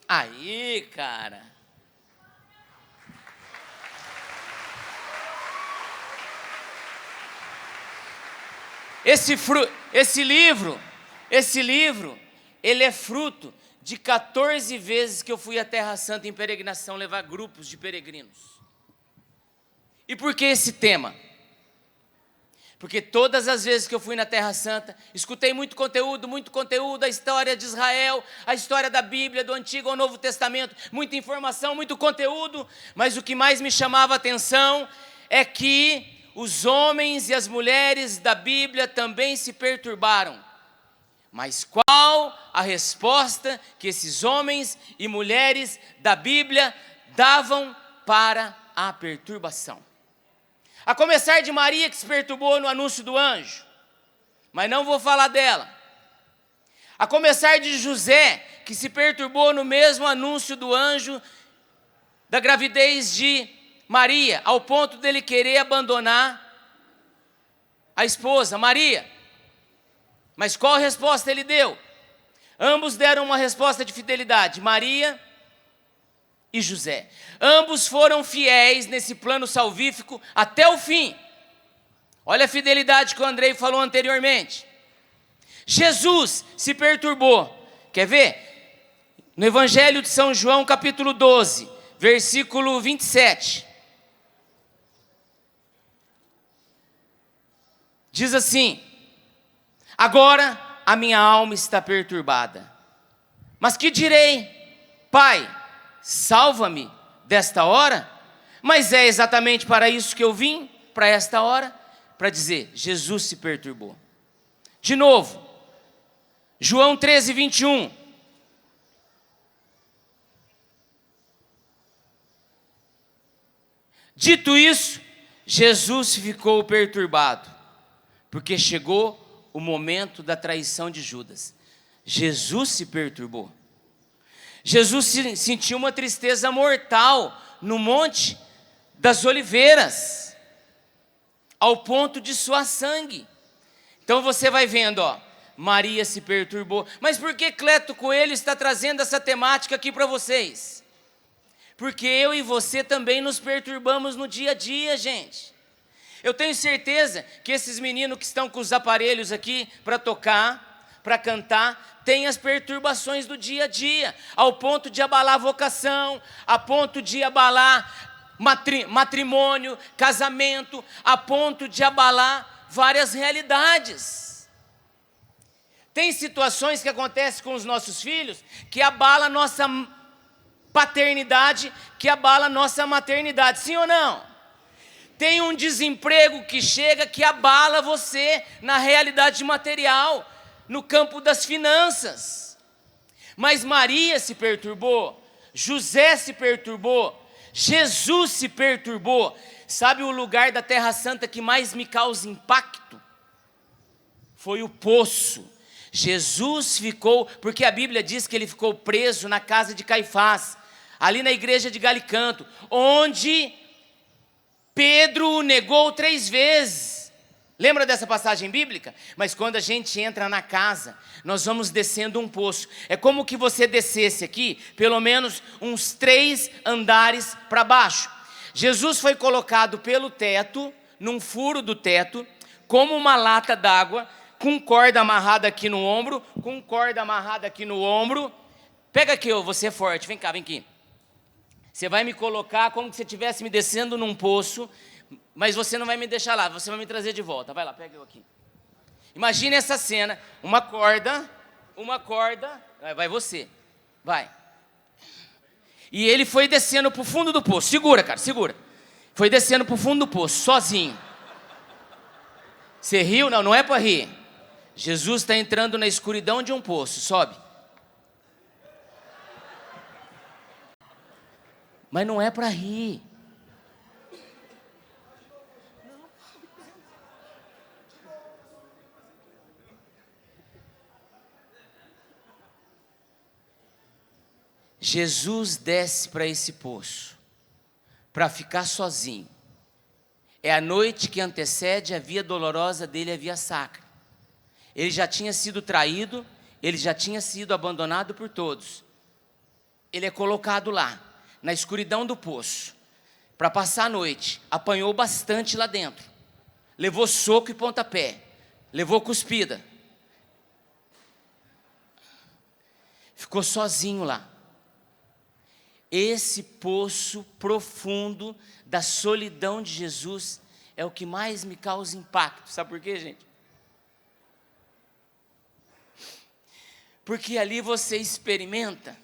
Aí, cara. Esse livro, ele é fruto de 14 vezes que eu fui à Terra Santa em peregrinação levar grupos de peregrinos. E por que esse tema? Porque todas as vezes que eu fui na Terra Santa, escutei muito conteúdo, a história de Israel, a história da Bíblia, do Antigo ao Novo Testamento, muita informação, muito conteúdo, mas o que mais me chamava a atenção é que os homens e as mulheres da Bíblia também se perturbaram. Mas qual a resposta que esses homens e mulheres da Bíblia davam para a perturbação? A começar de Maria, que se perturbou no anúncio do anjo, mas não vou falar dela. A começar de José, que se perturbou no mesmo anúncio do anjo da gravidez de Maria, ao ponto dele querer abandonar a esposa, Maria. Mas qual resposta ele deu? Ambos deram uma resposta de fidelidade, Maria e José. Ambos foram fiéis nesse plano salvífico até o fim. Olha a fidelidade que o Andrei falou anteriormente. Jesus se perturbou. Quer ver? No Evangelho de São João, capítulo 12, versículo 27. Diz assim: agora a minha alma está perturbada. Mas que direi? Pai, salva-me desta hora? Mas é exatamente para isso que eu vim, para esta hora, para dizer, Jesus se perturbou. De novo, João 13, 21. Dito isso, Jesus ficou perturbado, porque chegou o momento da traição de Judas. Jesus se perturbou. Jesus sentiu uma tristeza mortal no Monte das Oliveiras, ao ponto de suar sangue. Então você vai vendo, ó, Maria se perturbou. Mas por que Cleto Coelho está trazendo essa temática aqui para vocês? Porque eu e você também nos perturbamos no dia a dia, gente. Eu tenho certeza que esses meninos que estão com os aparelhos aqui para tocar, para cantar, têm as perturbações do dia a dia, ao ponto de abalar a vocação, a ponto de abalar matrimônio, casamento, a ponto de abalar várias realidades. Tem situações que acontecem com os nossos filhos que abala a nossa paternidade, que abala a nossa maternidade, sim ou não? Tem um desemprego que chega que abala você na realidade material, no campo das finanças. Mas Maria se perturbou, José se perturbou, Jesus se perturbou. Sabe o lugar da Terra Santa que mais me causa impacto? Foi o poço. Jesus ficou, porque a Bíblia diz que ele ficou preso na casa de Caifás, ali na igreja de Galicanto, onde Pedro o negou 3 vezes. Lembra dessa passagem bíblica? Mas quando a gente entra na casa, nós vamos descendo um poço. É como que você descesse aqui, pelo menos uns 3 andares para baixo. Jesus foi colocado pelo teto, num furo do teto, como uma lata d'água, com corda amarrada aqui no ombro, com corda amarrada aqui no ombro. Pega aqui, você é forte, vem cá, vem aqui. Você vai me colocar como se você estivesse me descendo num poço, mas você não vai me deixar lá, você vai me trazer de volta. Vai lá, pega eu aqui. Imagine essa cena, uma corda, vai você, vai. E ele foi descendo para o fundo do poço, segura, cara, segura. Foi descendo para o fundo do poço, sozinho. Você riu? Não, não é para rir. Jesus está entrando na escuridão de um poço, sobe. Mas não é para rir. Jesus desce para esse poço, para ficar sozinho. É a noite que antecede a via dolorosa dele, a via sacra. Ele já tinha sido traído, ele já tinha sido abandonado por todos. Ele é colocado lá, na escuridão do poço, para passar a noite. Apanhou bastante lá dentro, levou soco e pontapé, levou cuspida, ficou sozinho lá. Esse poço profundo da solidão de Jesus é o que mais me causa impacto. Sabe por quê, gente? Porque ali você experimenta,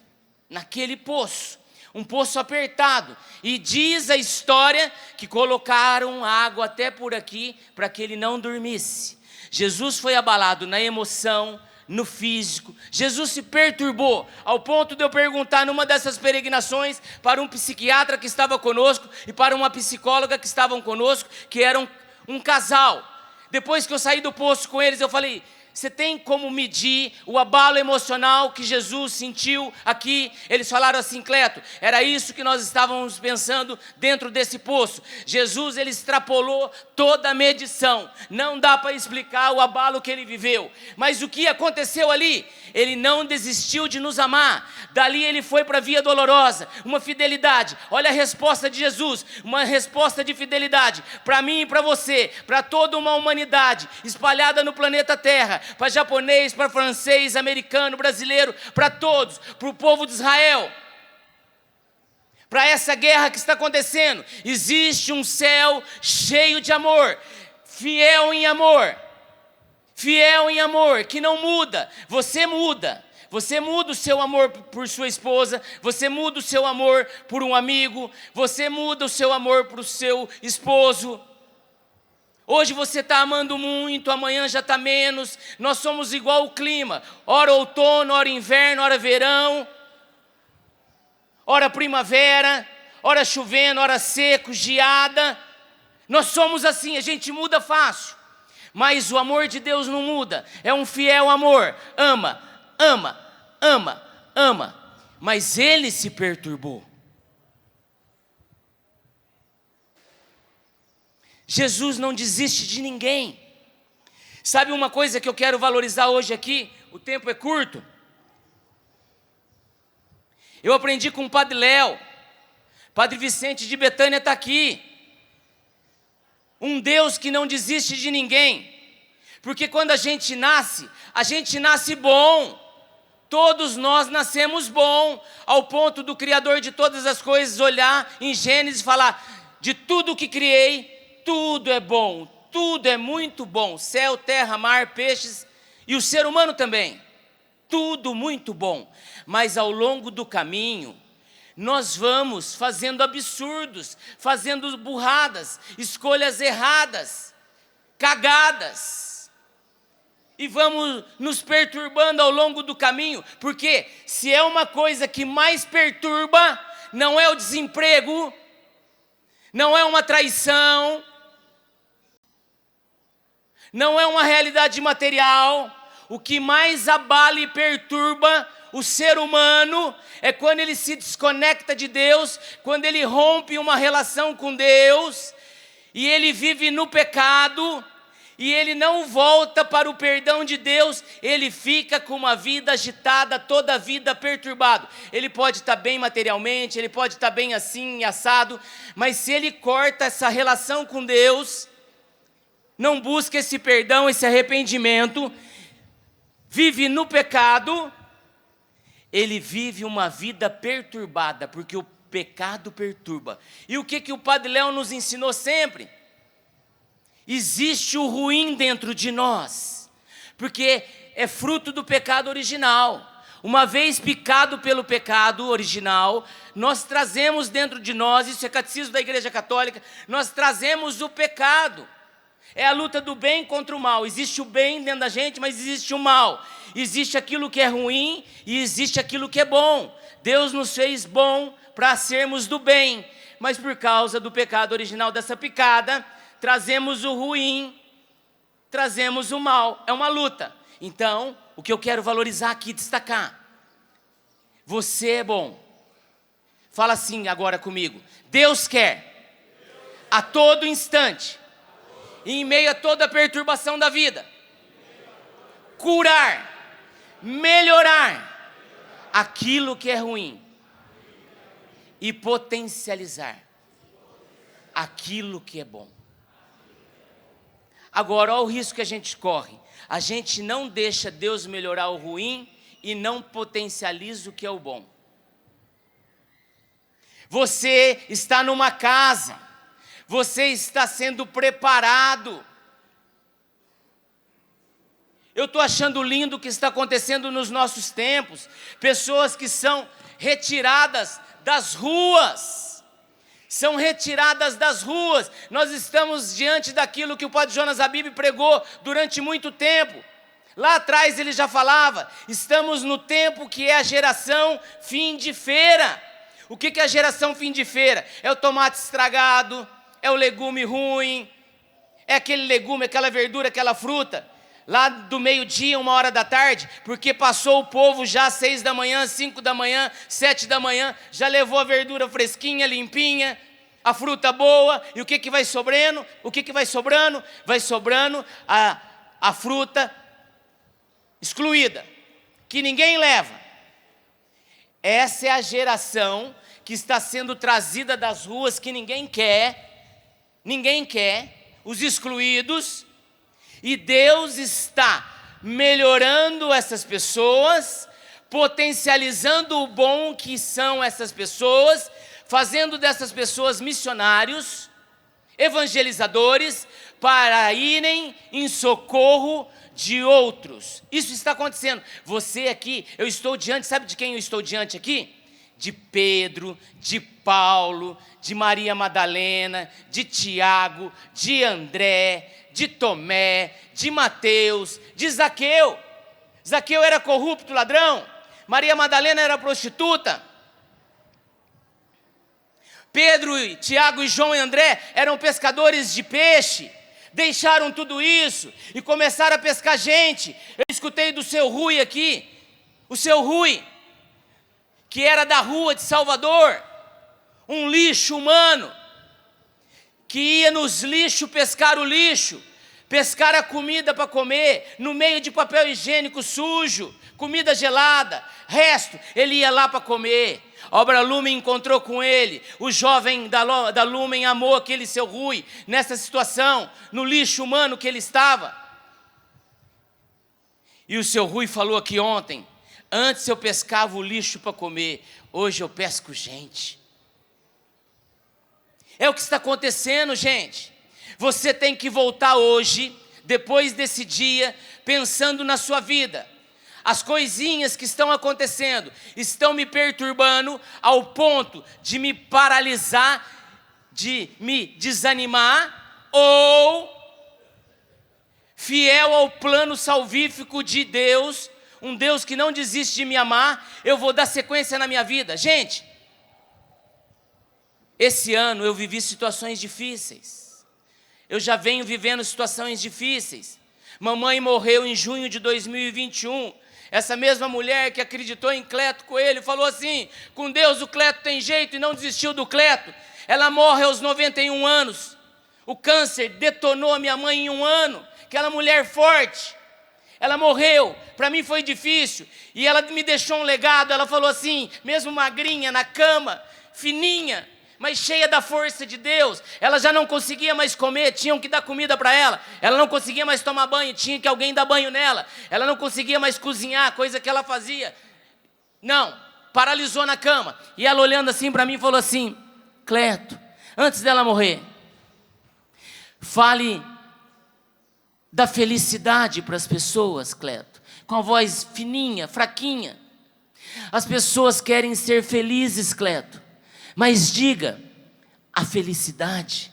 naquele poço, um poço apertado, e diz a história que colocaram água até por aqui, para que ele não dormisse. Jesus foi abalado na emoção, no físico. Jesus se perturbou, ao ponto de eu perguntar numa dessas peregrinações, para um psiquiatra que estava conosco, e para uma psicóloga que estavam conosco, que eram um casal. Depois que eu saí do poço com eles, eu falei: você tem como medir o abalo emocional que Jesus sentiu aqui? Eles falaram assim: Cleto, era isso que nós estávamos pensando dentro desse poço. Jesus, ele extrapolou toda a medição. Não dá para explicar o abalo que ele viveu. Mas o que aconteceu ali? Ele não desistiu de nos amar. Dali ele foi para a via dolorosa, uma fidelidade. Olha a resposta de Jesus, uma resposta de fidelidade para mim e para você, para toda uma humanidade espalhada no planeta Terra, para japonês, para francês, americano, brasileiro, para todos, para o povo de Israel, para essa guerra que está acontecendo. Existe um céu cheio de amor, fiel em amor, que não muda. Você muda. Você muda o seu amor por sua esposa, você muda o seu amor por um amigo, você muda o seu amor por seu esposo. Hoje você está amando muito, amanhã já está menos. Nós somos igual o clima, ora outono, ora inverno, ora verão, ora primavera, ora chovendo, ora seco, geada. Nós somos assim, a gente muda fácil. Mas o amor de Deus não muda, é um fiel amor. Ama, ama, ama, ama. Mas ele se perturbou. Jesus não desiste de ninguém. Sabe uma coisa que eu quero valorizar hoje aqui? O tempo é curto. Eu aprendi com o Padre Léo. Padre Vicente de Betânia está aqui. Um Deus que não desiste de ninguém. Porque quando a gente nasce bom. Todos nós nascemos bom, ao ponto do Criador de todas as coisas olhar em Gênesis e falar: de tudo que criei, tudo é bom, tudo é muito bom. Céu, terra, mar, peixes e o ser humano também. Tudo muito bom. Mas ao longo do caminho, nós vamos fazendo absurdos, fazendo burradas, escolhas erradas, cagadas. E vamos nos perturbando ao longo do caminho, porque se é uma coisa que mais perturba, não é o desemprego, não é uma traição, não é uma realidade material. O que mais abala e perturba o ser humano é quando ele se desconecta de Deus, quando ele rompe uma relação com Deus, e ele vive no pecado, e ele não volta para o perdão de Deus. Ele fica com uma vida agitada, toda a vida perturbado. Ele pode estar bem materialmente, ele pode estar bem assim, assado, mas se ele corta essa relação com Deus, não busca esse perdão, esse arrependimento, vive no pecado, ele vive uma vida perturbada, porque o pecado perturba. E o que o Padre Léo nos ensinou sempre? Existe o ruim dentro de nós, porque é fruto do pecado original. Uma vez picado pelo pecado original, nós trazemos dentro de nós, isso é catecismo da Igreja Católica, nós trazemos o pecado. É a luta do bem contra o mal. Existe o bem dentro da gente, mas existe o mal. Existe aquilo que é ruim e existe aquilo que é bom. Deus nos fez bom para sermos do bem, mas por causa do pecado original, dessa picada, trazemos o ruim, trazemos o mal. É uma luta. Então, o que eu quero valorizar aqui, destacar: você é bom. Fala assim agora comigo: Deus quer a todo instante, em meio a toda a perturbação da vida, curar, melhorar aquilo que é ruim e potencializar aquilo que é bom. Agora, olha o risco que a gente corre. A gente não deixa Deus melhorar o ruim e não potencializa o que é o bom. Você está numa casa, você está sendo preparado. Eu estou achando lindo o que está acontecendo nos nossos tempos. Pessoas que são retiradas das ruas. São retiradas das ruas. Nós estamos diante daquilo que o padre Jonas Habib pregou durante muito tempo. Lá atrás ele já falava, estamos no tempo que é a geração fim de feira. O que é a geração fim de feira? É o tomate estragado, é o legume ruim, é aquele legume, aquela verdura, aquela fruta, lá do meio-dia, 1h da tarde, porque passou o povo já às 6 da manhã, 5 da manhã, 7 da manhã, já levou a verdura fresquinha, limpinha, a fruta boa, e o que vai sobrando? O que vai sobrando? Vai sobrando a fruta excluída, que ninguém leva. Essa é a geração que está sendo trazida das ruas, que ninguém quer, os excluídos, e Deus está melhorando essas pessoas, potencializando o bom que são essas pessoas, fazendo dessas pessoas missionários, evangelizadores, para irem em socorro de outros. Isso está acontecendo. Você aqui, eu estou diante, sabe de quem eu estou diante aqui? De Pedro, de Paulo, de Maria Madalena, de Tiago, de André, de Tomé, de Mateus, de Zaqueu. Zaqueu era corrupto, ladrão. Maria Madalena era prostituta. Pedro, Tiago e João e André eram pescadores de peixe. Deixaram tudo isso e começaram a pescar gente. Eu escutei do seu Rui aqui, o seu Rui, que era da rua de Salvador, um lixo humano, que ia nos lixos pescar o lixo, pescar a comida para comer, no meio de papel higiênico sujo, comida gelada, resto, ele ia lá para comer. A Obra Lumen encontrou com ele, o jovem da Lumen amou aquele seu Rui, nessa situação, no lixo humano que ele estava. E o seu Rui falou aqui ontem, antes eu pescava o lixo para comer, hoje eu pesco gente. É o que está acontecendo, gente. Você tem que voltar hoje, depois desse dia, pensando na sua vida. As coisinhas que estão acontecendo estão me perturbando ao ponto de me paralisar, de me desanimar, ou, fiel ao plano salvífico de Deus, um Deus que não desiste de me amar, eu vou dar sequência na minha vida. Gente, esse ano eu vivi situações difíceis. Eu já venho vivendo situações difíceis. Mamãe morreu em junho de 2021. Essa mesma mulher que acreditou em Cleto Coelho falou assim, com Deus o Cleto tem jeito, e não desistiu do Cleto. Ela morre aos 91 anos. O câncer detonou a minha mãe em 1 ano. Aquela mulher forte. Ela morreu. Para mim foi difícil. E ela me deixou um legado. Ela falou assim, mesmo magrinha, na cama, fininha, mas cheia da força de Deus. Ela já não conseguia mais comer, tinham que dar comida para ela. Ela não conseguia mais tomar banho, tinha que alguém dar banho nela. Ela não conseguia mais cozinhar, coisa que ela fazia. Não, paralisou na cama. E ela olhando assim para mim falou assim, Cleto, antes dela morrer, fale da felicidade para as pessoas, Cleto. Com a voz fininha, fraquinha. As pessoas querem ser felizes, Cleto. Mas diga, a felicidade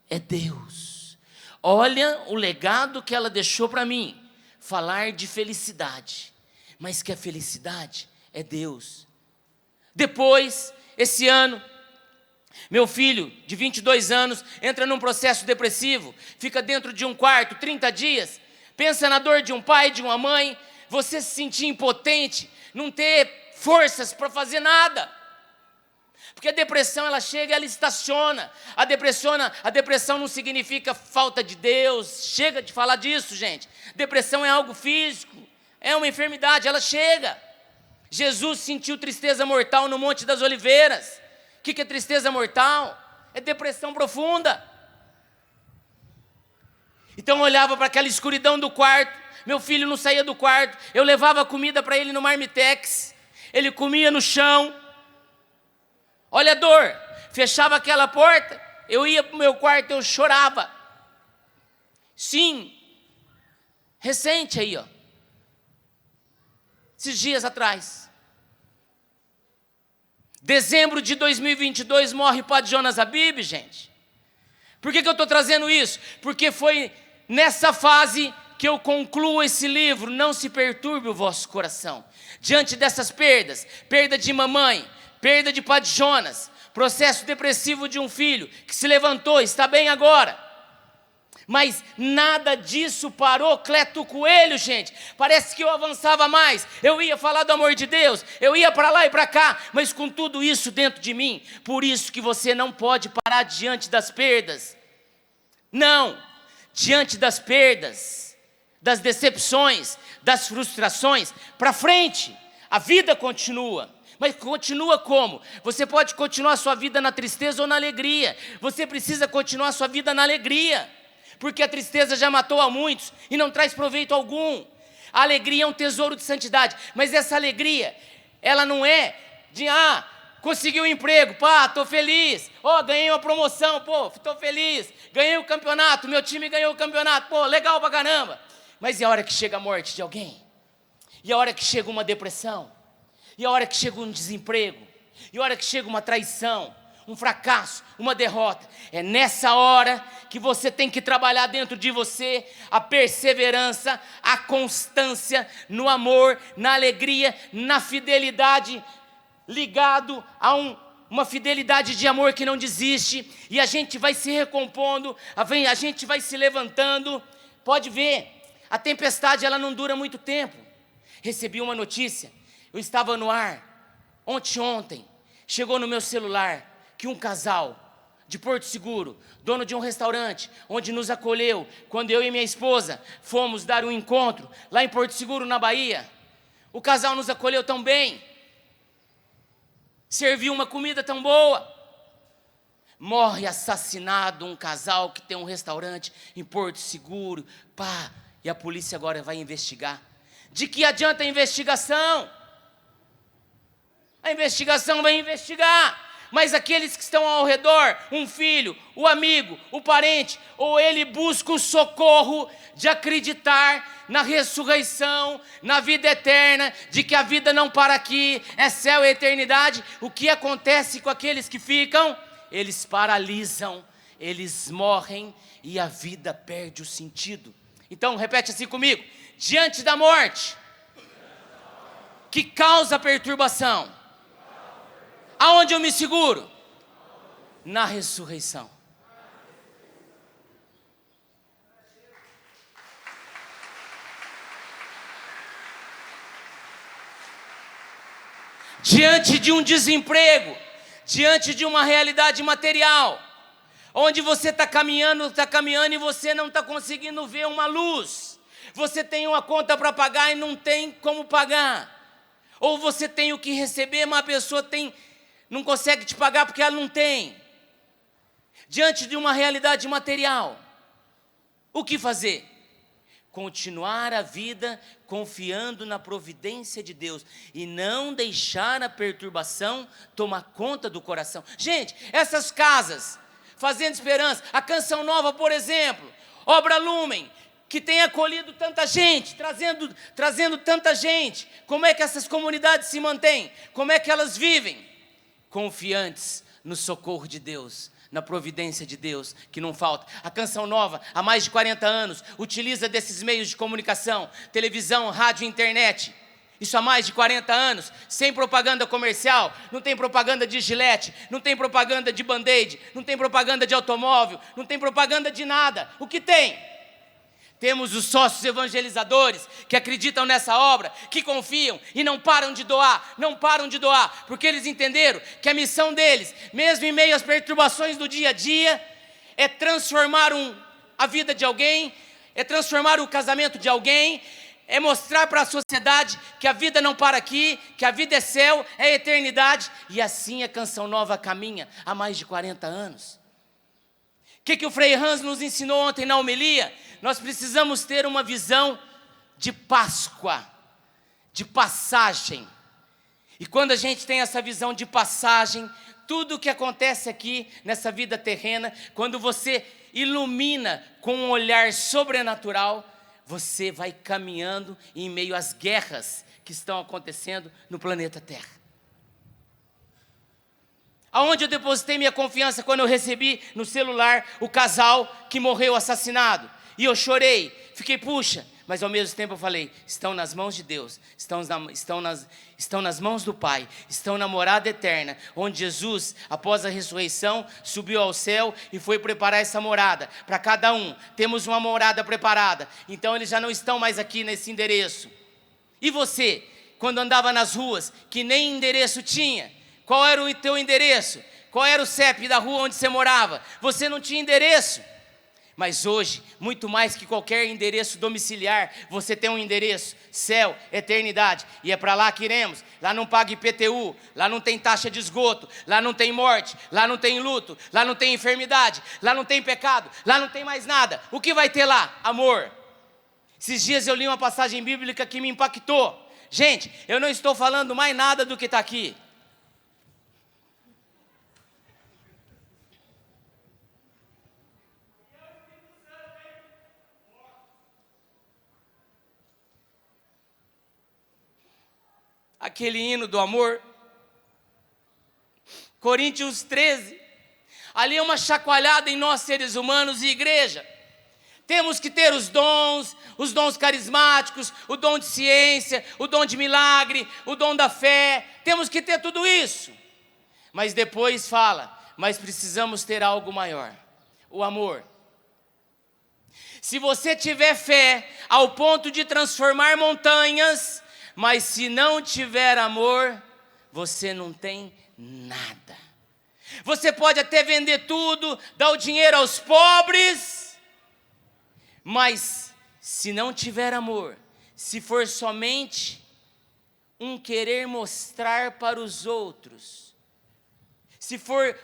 é Deus. Olha o legado que ela deixou para mim. Falar de felicidade, mas que a felicidade é Deus. Depois, esse ano, meu filho, de 22 anos, entra num processo depressivo, fica dentro de um quarto, 30 dias, pensa na dor de um pai, de uma mãe, você se sentir impotente, não ter forças para fazer nada. Porque a depressão, ela chega, ela estaciona. A depressão não significa falta de Deus. Chega de falar disso, gente. Depressão é algo físico, é uma enfermidade, ela chega. Jesus sentiu tristeza mortal no Monte das Oliveiras. O que é tristeza mortal? É depressão profunda. Então eu olhava para aquela escuridão do quarto, meu filho não saía do quarto, eu levava comida para ele no marmitex, ele comia no chão. Olha a dor, fechava aquela porta, eu ia para o meu quarto, eu chorava. Sim, recente aí, ó. Esses dias atrás. Dezembro de 2022 morre o Padre Jonas Habib, gente. Por que eu estou trazendo isso? Porque foi nessa fase que eu concluo esse livro. Não se perturbe o vosso coração. Diante dessas perdas, perda de mamãe, perda de Padre Jonas, processo depressivo de um filho que se levantou, está bem agora. Mas nada disso parou Cleto Coelho, gente. Parece que eu avançava mais, eu ia falar do amor de Deus, eu ia para lá e para cá, mas com tudo isso dentro de mim. Por isso que você não pode parar diante das perdas. Não, diante das perdas, das decepções, das frustrações, para frente, a vida continua. Mas continua como? Você pode continuar a sua vida na tristeza ou na alegria. Você precisa continuar a sua vida na alegria. Porque a tristeza já matou a muitos e não traz proveito algum. A alegria é um tesouro de santidade, mas essa alegria, ela não é de, consegui um emprego, estou feliz, ganhei uma promoção, estou feliz, ganhei o campeonato, meu time ganhou o campeonato, legal pra caramba. Mas e a hora que chega a morte de alguém? E a hora que chega uma depressão? E a hora que chega um desemprego? E a hora que chega uma traição? Um fracasso, uma derrota? É nessa hora que você tem que trabalhar dentro de você a perseverança, a constância no amor, na alegria, na fidelidade, ligado a uma fidelidade de amor que não desiste, e a gente vai se recompondo, a gente vai se levantando. Pode ver, a tempestade ela não dura muito tempo. Recebi uma notícia, eu estava no ar, ontem, chegou no meu celular, que um casal de Porto Seguro, dono de um restaurante, onde nos acolheu, quando eu e minha esposa fomos dar um encontro, lá em Porto Seguro, na Bahia, o casal nos acolheu tão bem, serviu uma comida tão boa, morre assassinado um casal que tem um restaurante em Porto Seguro, e a polícia agora vai investigar. De que adianta a investigação? A investigação vai investigar, mas aqueles que estão ao redor, um filho, o amigo, o parente, ou ele busca o socorro de acreditar na ressurreição, na vida eterna, de que a vida não para aqui, é céu e eternidade. O que acontece com aqueles que ficam? Eles paralisam, eles morrem e a vida perde o sentido. Então repete assim comigo: diante da morte, que causa perturbação, aonde eu me seguro? Na ressurreição. Diante de um desemprego, diante de uma realidade material, onde você está caminhando e você não está conseguindo ver uma luz, você tem uma conta para pagar e não tem como pagar, ou você tem o que receber, mas a pessoa não consegue te pagar porque ela não tem. Diante de uma realidade material, o que fazer? Continuar a vida confiando na providência de Deus e não deixar a perturbação tomar conta do coração. Gente, essas casas, Fazendo Esperança, a Canção Nova, por exemplo, Obra Lumen, que tem acolhido tanta gente, trazendo tanta gente, como é que essas comunidades se mantêm? Como é que elas vivem? Confiantes no socorro de Deus, na providência de Deus, que não falta. A Canção Nova, há mais de 40 anos, utiliza desses meios de comunicação, televisão, rádio e internet. Isso há mais de 40 anos, sem propaganda comercial, não tem propaganda de Gillette, não tem propaganda de Band-Aid, não tem propaganda de automóvel, não tem propaganda de nada. O que tem? Temos os sócios evangelizadores que acreditam nessa obra, que confiam e não param de doar, porque eles entenderam que a missão deles, mesmo em meio às perturbações do dia a dia, é transformar a vida de alguém, é transformar o casamento de alguém, é mostrar para a sociedade que a vida não para aqui, que a vida é céu, é eternidade, e assim a Canção Nova caminha há mais de 40 anos. O que o Frei Hans nos ensinou ontem na homilia? Nós precisamos ter uma visão de Páscoa, de passagem. E quando a gente tem essa visão de passagem, tudo o que acontece aqui nessa vida terrena, quando você ilumina com um olhar sobrenatural, você vai caminhando em meio às guerras que estão acontecendo no planeta Terra. Aonde eu depositei minha confiança quando eu recebi no celular o casal que morreu assassinado? E eu chorei, fiquei, puxa, mas ao mesmo tempo eu falei, estão nas mãos de Deus, estão nas mãos do Pai, estão na morada eterna, onde Jesus, após a ressurreição, subiu ao céu e foi preparar essa morada. Para cada um, temos uma morada preparada, então eles já não estão mais aqui nesse endereço. E você, quando andava nas ruas, que nem endereço tinha, qual era o teu endereço? Qual era o CEP da rua onde você morava? Você não tinha endereço. Mas hoje, muito mais que qualquer endereço domiciliar, você tem um endereço, céu, eternidade. E é para lá que iremos. Lá não paga IPTU, lá não tem taxa de esgoto, lá não tem morte, lá não tem luto, lá não tem enfermidade, lá não tem pecado, lá não tem mais nada. O que vai ter lá? Amor. Esses dias eu li uma passagem bíblica que me impactou. Gente, eu não estou falando mais nada do que está aqui. Aquele hino do amor, Coríntios 13, ali é uma chacoalhada em nós seres humanos e igreja. Temos que ter os dons carismáticos, o dom de ciência, o dom de milagre, o dom da fé, temos que ter tudo isso. Mas depois fala, mas precisamos ter algo maior, o amor. Se você tiver fé ao ponto de transformar montanhas, mas se não tiver amor, você não tem nada. Você pode até vender tudo, dar o dinheiro aos pobres, mas se não tiver amor, se for somente um querer mostrar para os outros, se for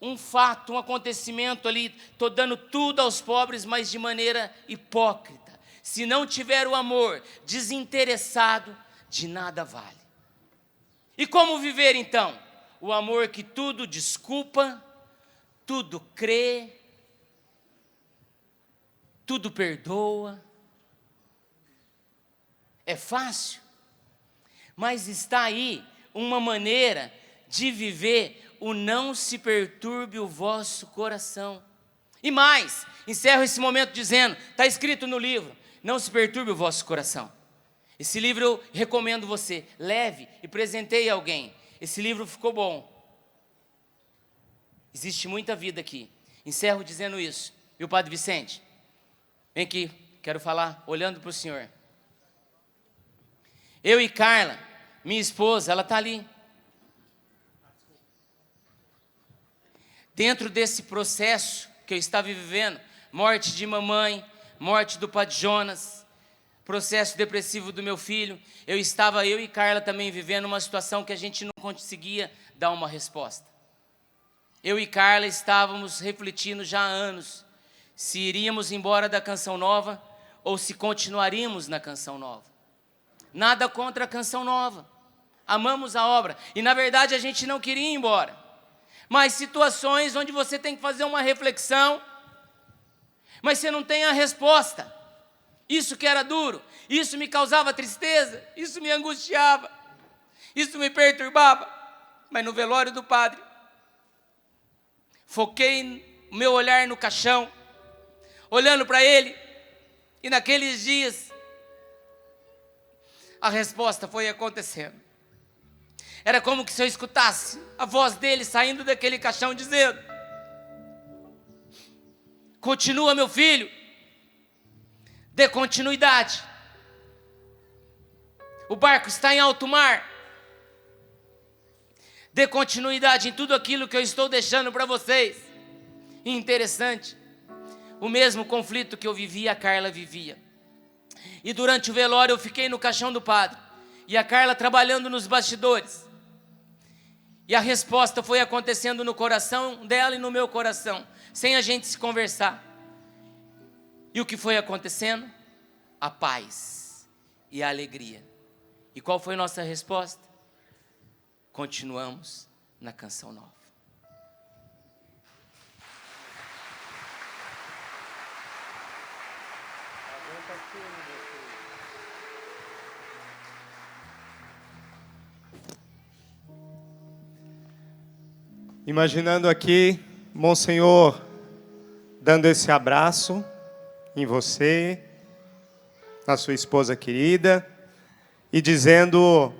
um fato, um acontecimento ali, estou dando tudo aos pobres, mas de maneira hipócrita. Se não tiver o amor desinteressado, de nada vale. E como viver então? O amor que tudo desculpa, tudo crê, tudo perdoa. É fácil, mas está aí uma maneira de viver o não se perturbe o vosso coração. E mais, encerro esse momento dizendo, está escrito no livro, não se perturbe o vosso coração. Esse livro eu recomendo você, leve e presenteie alguém. Esse livro ficou bom. Existe muita vida aqui. Encerro dizendo isso. E o Padre Vicente? Vem aqui, quero falar olhando para o senhor. Eu e Carla, minha esposa, ela está ali. Dentro desse processo que eu estava vivendo, morte de mamãe, morte do Padre Jonas, processo depressivo do meu filho, eu e Carla também vivendo uma situação que a gente não conseguia dar uma resposta. Eu e Carla estávamos refletindo já há anos se iríamos embora da Canção Nova ou se continuaríamos na Canção Nova. Nada contra a Canção Nova, amamos a obra e na verdade a gente não queria ir embora, mas situações onde você tem que fazer uma reflexão, mas você não tem a resposta. Isso que era duro, isso me causava tristeza, isso me angustiava, isso me perturbava, mas no velório do padre, foquei o meu olhar no caixão, olhando para ele, e naqueles dias, a resposta foi acontecendo. Era como que se eu escutasse a voz dele saindo daquele caixão dizendo, continua meu filho, dê continuidade, o barco está em alto mar, dê continuidade em tudo aquilo que eu estou deixando para vocês. E interessante, o mesmo conflito que eu vivia, a Carla vivia. E durante o velório eu fiquei no caixão do padre, e a Carla trabalhando nos bastidores. E a resposta foi acontecendo no coração dela e no meu coração, sem a gente se conversar. E o que foi acontecendo? A paz. e a alegria. E qual foi nossa resposta? Continuamos na canção nova. Imaginando aqui, Monsenhor, dando esse abraço em você, na sua esposa querida, e dizendo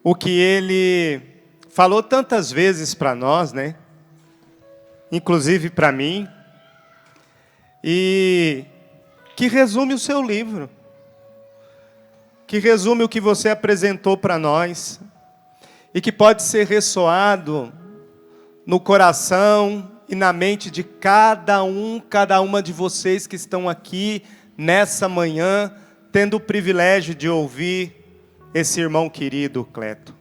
o que ele falou tantas vezes para nós, né? Inclusive para mim, e que resume o seu livro, que resume o que você apresentou para nós, e que pode ser ressoado no coração e na mente de cada uma de vocês que estão aqui nessa manhã, tendo o privilégio de ouvir esse irmão querido, Cleto,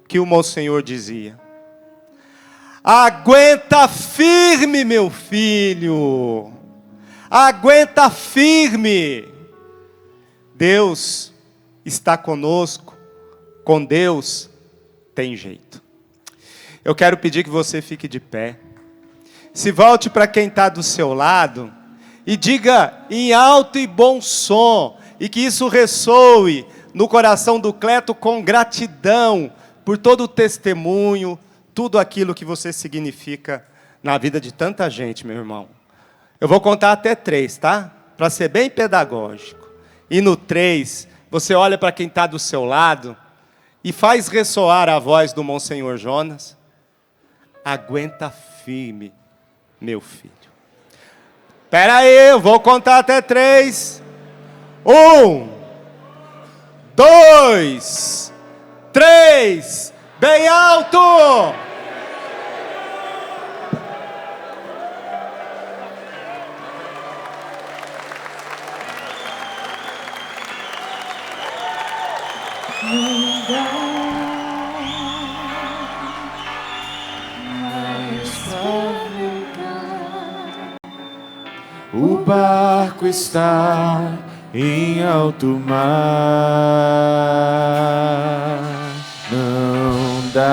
que o Monsenhor dizia: aguenta firme, meu filho, aguenta firme, Deus está conosco, com Deus tem jeito. Eu quero pedir que você fique de pé, se volte para quem está do seu lado e diga em alto e bom som, e que isso ressoe no coração do Cleto com gratidão por todo o testemunho, tudo aquilo que você significa na vida de tanta gente, meu irmão. Eu vou contar até 3, tá? Para ser bem pedagógico. E no 3, você olha para quem está do seu lado e faz ressoar a voz do Monsenhor Jonas: aguenta firme, meu filho. Espera aí, eu vou contar até 3. 1, 2, 3, bem alto! O barco está em alto mar, não dá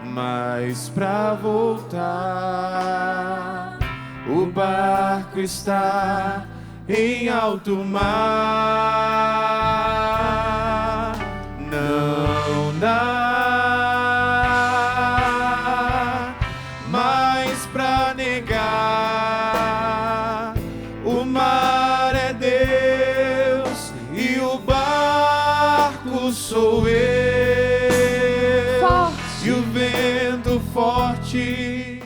mais pra voltar. O barco está em alto mar, não dá mais pra negar. O mar é Deus e o barco sou eu. Forte. E o vento forte